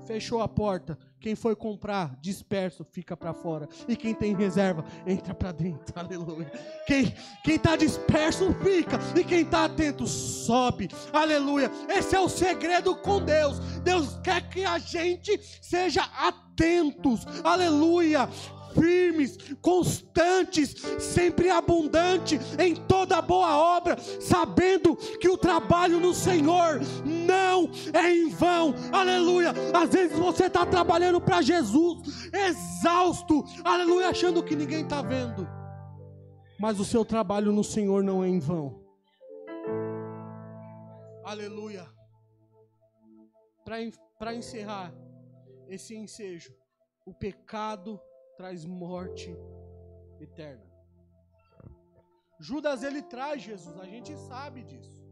Speaker 5: fechou a porta, quem foi comprar, disperso, fica para fora. E quem tem reserva, entra para dentro. Aleluia. Quem está disperso, fica. E quem está atento, sobe. Aleluia. Esse é o segredo com Deus. Deus quer que a gente seja atentos. Aleluia. Firmes, constantes, sempre abundante em toda boa obra, sabendo que o trabalho no Senhor não é em vão. Aleluia. Às vezes você está trabalhando para Jesus, exausto, aleluia, achando que ninguém está vendo, mas o seu trabalho no Senhor não é em vão. Aleluia. Para encerrar esse ensejo, o pecado traz morte eterna. Judas, ele traz Jesus, a gente sabe disso.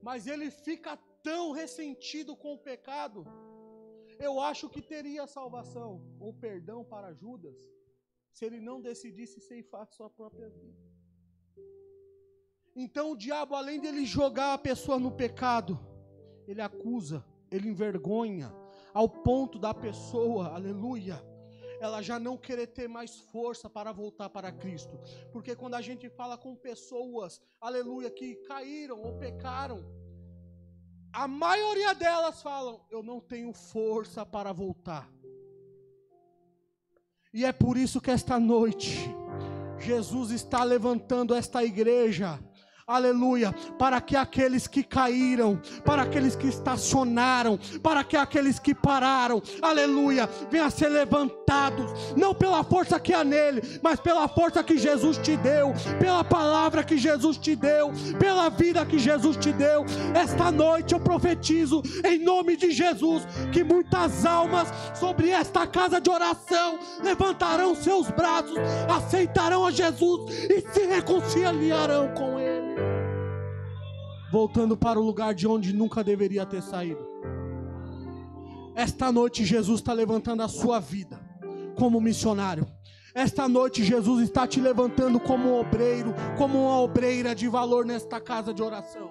Speaker 5: Mas ele fica tão ressentido com o pecado. Eu acho que teria salvação ou perdão para Judas se ele não decidisse ceifar sua própria vida. Então o diabo, além de ele jogar a pessoa no pecado, ele acusa, ele envergonha, ao ponto da pessoa, aleluia, ela já não querer ter mais força para voltar para Cristo. Porque quando a gente fala com pessoas, aleluia, que caíram ou pecaram, a maioria delas falam, eu não tenho força para voltar. E é por isso que esta noite, Jesus está levantando esta igreja, aleluia, para que aqueles que caíram, para aqueles que estacionaram, para que aqueles que pararam, aleluia, venham a ser levantados, não pela força que há nele, mas pela força que Jesus te deu, pela palavra que Jesus te deu, pela vida que Jesus te deu. Esta noite eu profetizo, em nome de Jesus, que muitas almas sobre esta casa de oração levantarão seus braços, aceitarão a Jesus e se reconciliarão com Ele, voltando para o lugar de onde nunca deveria ter saído. Esta noite Jesus está levantando a sua vida como missionário. Esta noite Jesus está te levantando como um obreiro, como uma obreira de valor nesta casa de oração.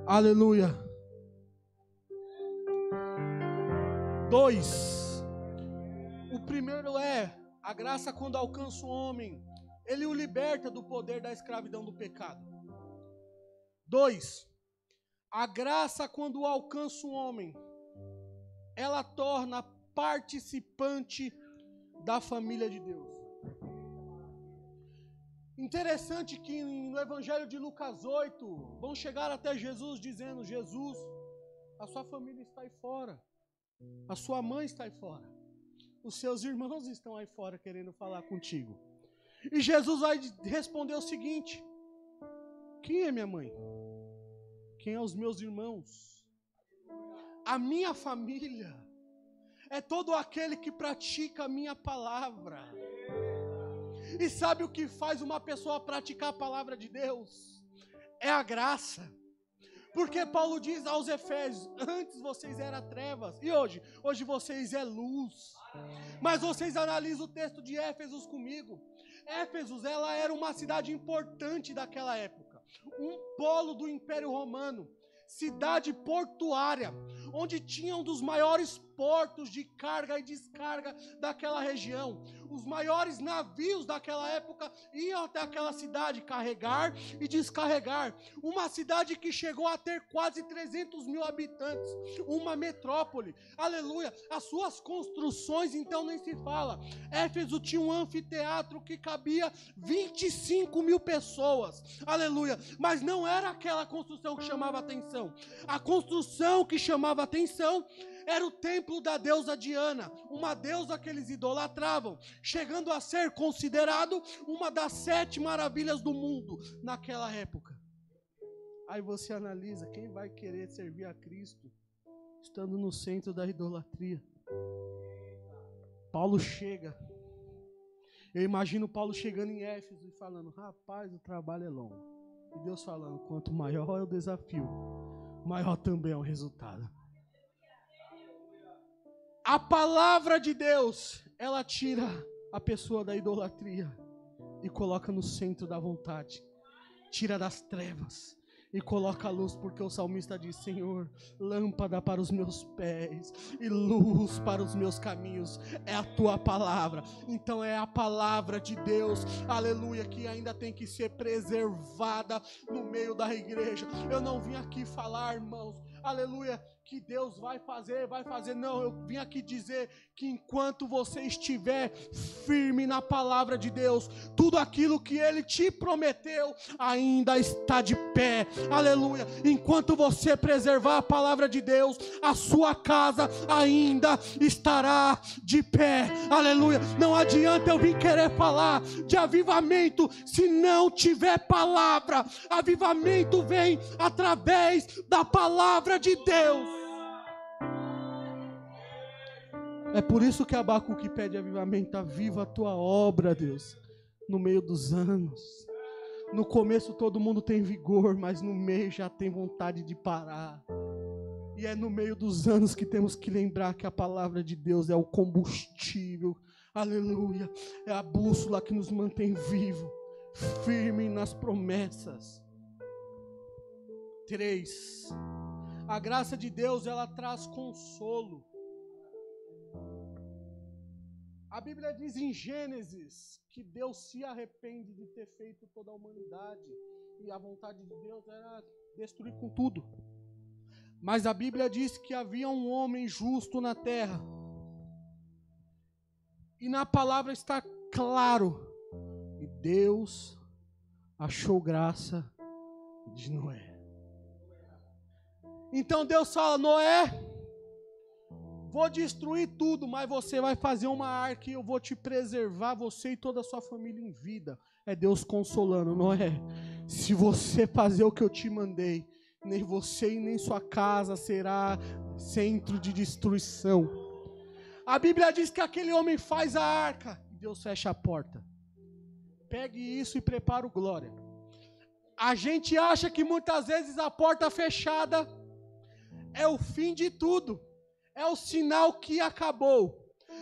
Speaker 5: Aleluia. 2. O primeiro é a graça quando alcança o homem, ele o liberta do poder da escravidão do pecado. 2. A graça quando alcança o homem, ela torna participante da família de Deus. Interessante que no Evangelho de Lucas 8, vão chegar até Jesus dizendo, Jesus, a sua família está aí fora, a sua mãe está aí fora, os seus irmãos estão aí fora querendo falar contigo. E Jesus vai responder o seguinte, quem é minha mãe? Quem é os meus irmãos? A minha família é todo aquele que pratica a minha palavra. E sabe o que faz uma pessoa praticar a palavra de Deus? É a graça. Porque Paulo diz aos Efésios, antes vocês eram trevas, e hoje vocês é luz. Mas vocês analisam o texto de Éfesos comigo. Éfesos, ela era uma cidade importante daquela época, um polo do Império Romano, cidade portuária, onde tinha um dos maiores portos de carga e descarga daquela região. Os maiores navios daquela época iam até aquela cidade carregar e descarregar. Uma cidade que chegou a ter quase 300 mil habitantes, uma metrópole. Aleluia! As suas construções, então, nem se fala. Éfeso tinha um anfiteatro que cabia 25 mil pessoas. Aleluia! Mas não era aquela construção que chamava atenção. A construção que chamava atenção era o templo da deusa Diana, uma deusa que eles idolatravam, chegando a ser considerado uma das 7 maravilhas do mundo naquela época. Aí você analisa, quem vai querer servir a Cristo estando no centro da idolatria? Paulo chega, eu imagino Paulo chegando em Éfeso e falando, rapaz, o trabalho é longo. E Deus falando, quanto maior é o desafio, maior também é o resultado. A palavra de Deus, ela tira a pessoa da idolatria e coloca no centro da vontade. Tira das trevas e coloca a luz, porque o salmista diz: Senhor, lâmpada para os meus pés e luz para os meus caminhos é a tua palavra. Então é a palavra de Deus, aleluia, que ainda tem que ser preservada no meio da igreja. Eu não vim aqui falar, irmãos, aleluia, que Deus vai fazer, não, eu vim aqui dizer que enquanto você estiver firme na palavra de Deus, tudo aquilo que Ele te prometeu ainda está de pé, aleluia. Enquanto você preservar a palavra de Deus, a sua casa ainda estará de pé, aleluia. Não adianta eu vir querer falar de avivamento se não tiver palavra. Avivamento vem através da palavra de Deus. É por isso que Abacuque pede avivamento. Aviva a tua obra, Deus, no meio dos anos. No começo todo mundo tem vigor, mas no meio já tem vontade de parar. E é no meio dos anos que temos que lembrar que a palavra de Deus é o combustível, aleluia, é a bússola que nos mantém vivo, firme nas promessas. 3. A graça de Deus, ela traz consolo. A Bíblia diz em Gênesis que Deus se arrepende de ter feito toda a humanidade e a vontade de Deus era destruir com tudo. Mas a Bíblia diz que havia um homem justo na terra. E na palavra está claro: e Deus achou graça de Noé. Então Deus fala: Noé, vou destruir tudo, mas você vai fazer uma arca e eu vou te preservar, você e toda a sua família em vida. É Deus consolando: Noé, se você fazer o que eu te mandei, nem você e nem sua casa será centro de destruição. A Bíblia diz que aquele homem faz a arca e Deus fecha a porta. Pegue isso e prepara o glória. A gente acha que muitas vezes a porta fechada é o fim de tudo, é o sinal que acabou.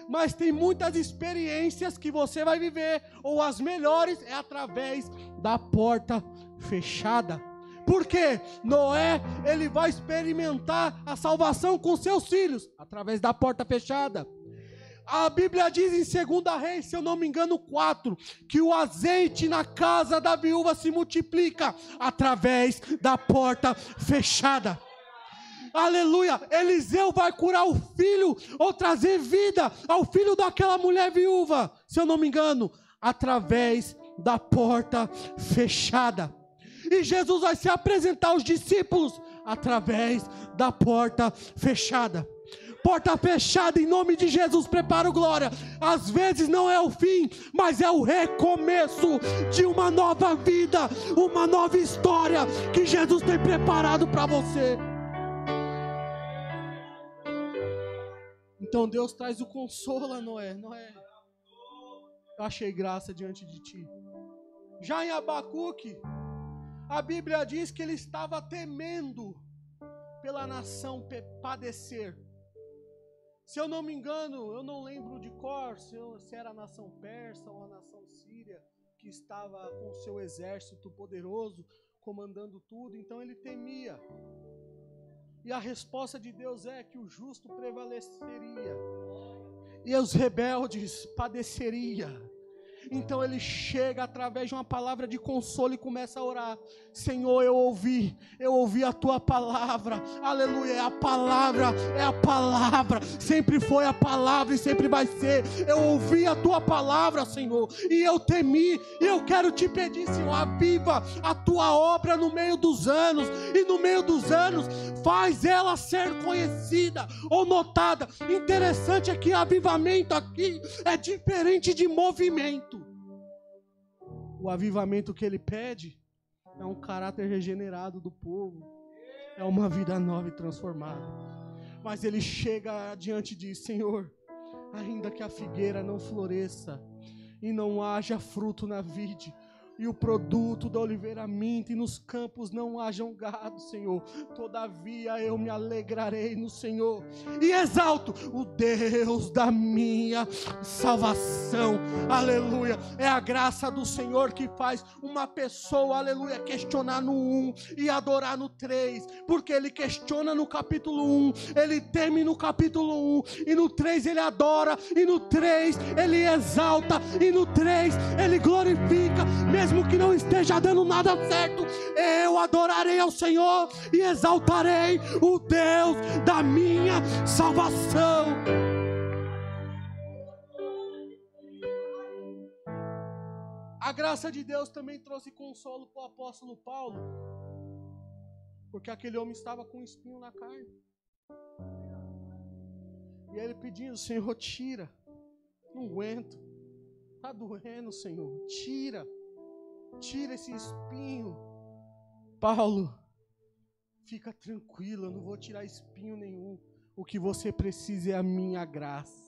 Speaker 5: Mas tem muitas experiências que você vai viver, ou as melhores é através da porta fechada. Por quê? Noé, ele vai experimentar a salvação com seus filhos através da porta fechada. A Bíblia diz em 2 Reis, se eu não me engano 4, que o azeite na casa da viúva se multiplica através da porta fechada. Aleluia, Eliseu vai curar o filho, ou trazer vida ao filho daquela mulher viúva, se eu não me engano, através da porta fechada. E Jesus vai se apresentar aos discípulos através da porta fechada. Porta fechada em nome de Jesus, prepara o glória. Às vezes não é o fim, mas é o recomeço de uma nova vida, uma nova história que Jesus tem preparado para você. Então Deus traz o consolo a Noé. Noé, eu achei graça diante de ti. Já em Abacuque, a Bíblia diz que ele estava temendo pela nação padecer. Se eu não me engano, eu não lembro de cor, se era a nação persa ou a nação síria, que estava com seu exército poderoso, comandando tudo, então ele temia. E a resposta de Deus é que o justo prevaleceria e os rebeldes padeceriam. Então ele chega através de uma palavra de consolo e começa a orar. Senhor, eu ouvi a tua palavra, aleluia, é a palavra, sempre foi a palavra e sempre vai ser. Eu ouvi a tua palavra, Senhor, e eu temi, e eu quero te pedir, Senhor, aviva a tua obra no meio dos anos, e no meio dos anos, faz ela ser conhecida ou notada. Interessante é que avivamento aqui é diferente de movimento. O avivamento que ele pede é um caráter regenerado do povo, é uma vida nova e transformada. Mas ele chega diante e diz: Senhor, ainda que a figueira não floresça e não haja fruto na vide, e o produto da oliveira minta, e nos campos não hajam gado, Senhor. Todavia eu me alegrarei no Senhor e exalto o Deus da minha salvação. Aleluia. É a graça do Senhor que faz uma pessoa, aleluia, questionar no 1 e adorar no 3, porque ele questiona no capítulo 1, ele teme no capítulo 1, e no 3 ele adora, e no 3 ele exalta, e no 3 ele glorifica, mesmo que não esteja dando nada certo. Eu adorarei ao Senhor e exaltarei o Deus da minha salvação. A graça de Deus também trouxe consolo para o apóstolo Paulo, porque aquele homem estava com um espinho na carne, e ele pedindo: Senhor, tira, não aguento, está doendo, Senhor, tira esse espinho. Paulo, fica tranquilo, eu não vou tirar espinho nenhum, o que você precisa é a minha graça.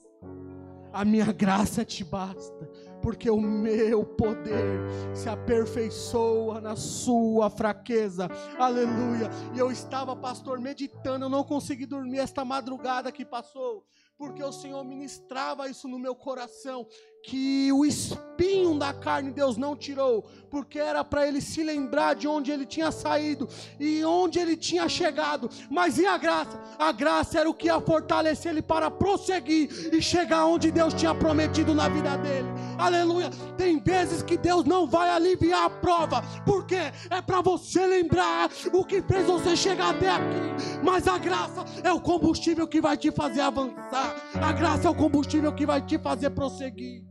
Speaker 5: A minha graça te basta, porque o meu poder se aperfeiçoa na sua fraqueza. Aleluia. E eu estava, pastor, meditando, eu não consegui dormir esta madrugada que passou, porque o Senhor ministrava isso no meu coração, que o espinho da carne Deus não tirou, porque era para ele se lembrar de onde ele tinha saído e onde ele tinha chegado. Mas e a graça? A graça era o que ia fortalecer ele para prosseguir e chegar onde Deus tinha prometido na vida dele. Aleluia. Tem vezes que Deus não vai aliviar a prova, porque é para você lembrar o que fez você chegar até aqui. Mas a graça é o combustível que vai te fazer avançar. A graça é o combustível que vai te fazer prosseguir.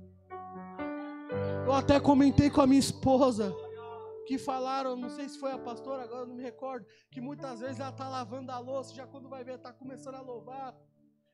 Speaker 5: Eu até comentei com a minha esposa, que falaram, não sei se foi a pastora, agora eu não me recordo, que muitas vezes ela está lavando a louça, já quando vai ver está começando a louvar.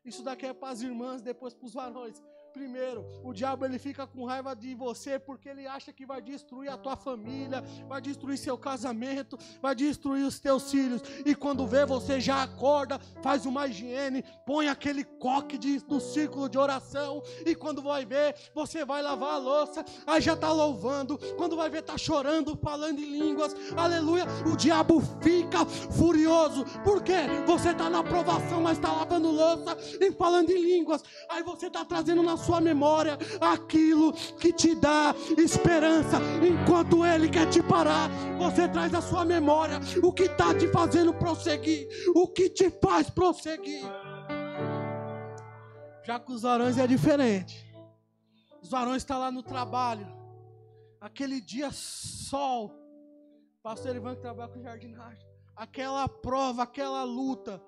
Speaker 5: Isso daqui é para as irmãs, depois para os varões. Primeiro, o diabo ele fica com raiva de você porque ele acha que vai destruir a tua família, vai destruir seu casamento, vai destruir os teus filhos. E quando vê, você já acorda, faz uma higiene, põe aquele coque no círculo de oração. E quando vai ver, você vai lavar a louça, aí já está louvando. Quando vai ver, está chorando, falando em línguas. Aleluia. O diabo fica furioso. Por quê? Você está na provação, mas está lavando louça e falando em línguas. Aí você está trazendo na sua memória aquilo que te dá esperança. Enquanto ele quer te parar, você traz na sua memória o que está te fazendo prosseguir, o que te faz prosseguir. Já que os varões é diferente. Os varões estão lá no trabalho, aquele dia sol, pastor Ivan que trabalha com jardinagem, aquela prova, aquela luta.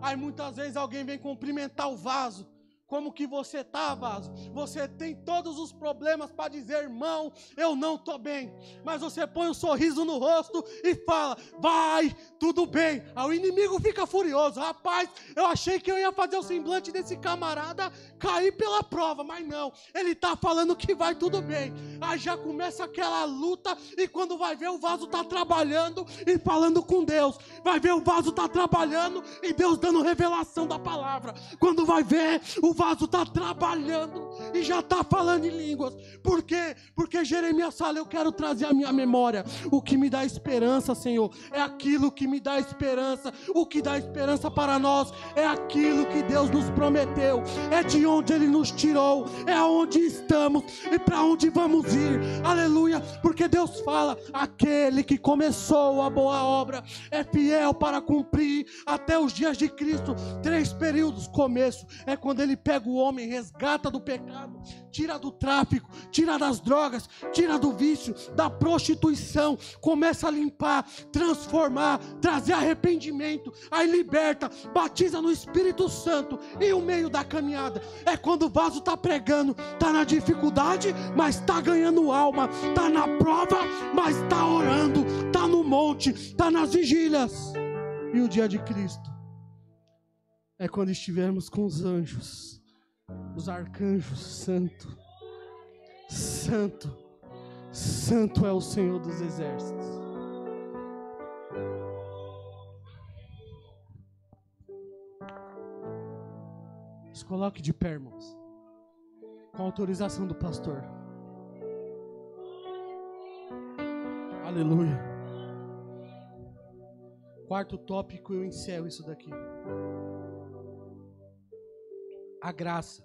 Speaker 5: Aí muitas vezes alguém vem cumprimentar o vaso. Como que você está, vaso? Você tem todos os problemas para dizer: irmão, eu não estou bem. Mas você põe um sorriso no rosto e fala: vai, tudo bem. Aí o inimigo fica furioso. Rapaz, eu achei que eu ia fazer o semblante desse camarada cair pela prova, mas não. Ele está falando que vai tudo bem. Aí já começa aquela luta, e quando vai ver, o vaso está trabalhando e falando com Deus. Vai ver, o vaso está trabalhando e Deus dando revelação da palavra. Quando vai ver, o vaso está trabalhando e já está falando em línguas. Por quê? Porque Jeremias fala: eu quero trazer à minha memória o que me dá esperança, Senhor. É aquilo que me dá esperança. O que dá esperança para nós é aquilo que Deus nos prometeu. É de onde Ele nos tirou, é aonde estamos e para onde vamos ir. Aleluia. Porque Deus fala: aquele que começou a boa obra é fiel para cumprir até os dias de Cristo. 3 períodos. Começo é quando Ele pega o homem, resgata do pecado, tira do tráfico, tira das drogas, tira do vício, da prostituição, começa a limpar, transformar, trazer arrependimento, aí liberta, batiza no Espírito Santo. E o meio da caminhada é quando o vaso está pregando, está na dificuldade, mas está ganhando alma, está na prova, mas está orando, está no monte, está nas vigílias. E o dia de Cristo é quando estivermos com os anjos, os arcanjos. Santo, Santo, Santo é o Senhor dos exércitos. Se coloque de pé, irmãos, com a autorização do pastor. Aleluia. Quarto tópico, eu encerro isso daqui. A graça,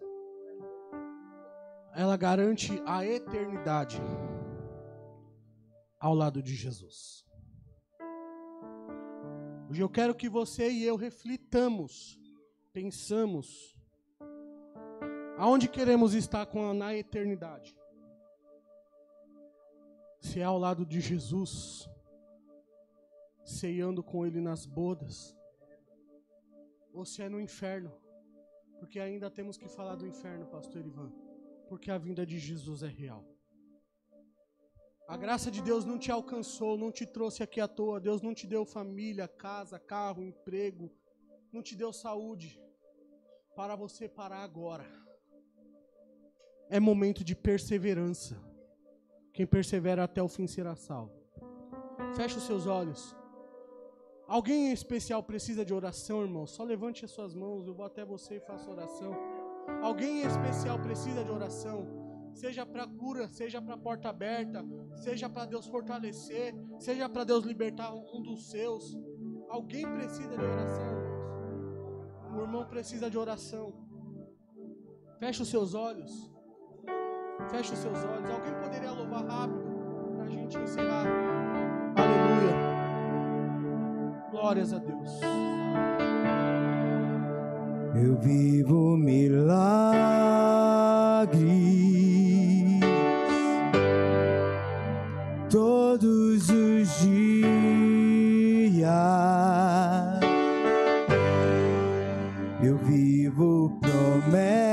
Speaker 5: ela garante a eternidade ao lado de Jesus. Hoje eu quero que você e eu reflitamos, pensamos, aonde queremos estar na eternidade. Se é ao lado de Jesus, ceando com Ele nas bodas, ou se é no inferno, porque ainda temos que falar do inferno, pastor Ivan, porque a vinda de Jesus é real. A graça de Deus não te alcançou, não te trouxe aqui à toa. Deus não te deu família, casa, carro, emprego, não te deu saúde para você parar agora. É momento de perseverança. Quem persevera até o fim será salvo. Feche os seus olhos. Alguém em especial precisa de oração, irmão? Só levante as suas mãos, eu vou até você e faço oração. Alguém em especial precisa de oração? Seja para cura, seja para porta aberta, seja para Deus fortalecer, seja para Deus libertar um dos seus. Alguém precisa de oração, irmãos? O irmão precisa de oração. Feche os seus olhos. Feche os seus olhos. Alguém poderia louvar rápido para a gente encerrar? Aleluia. Glórias a Deus.
Speaker 3: Eu vivo milagres todos os dias. Eu vivo promessas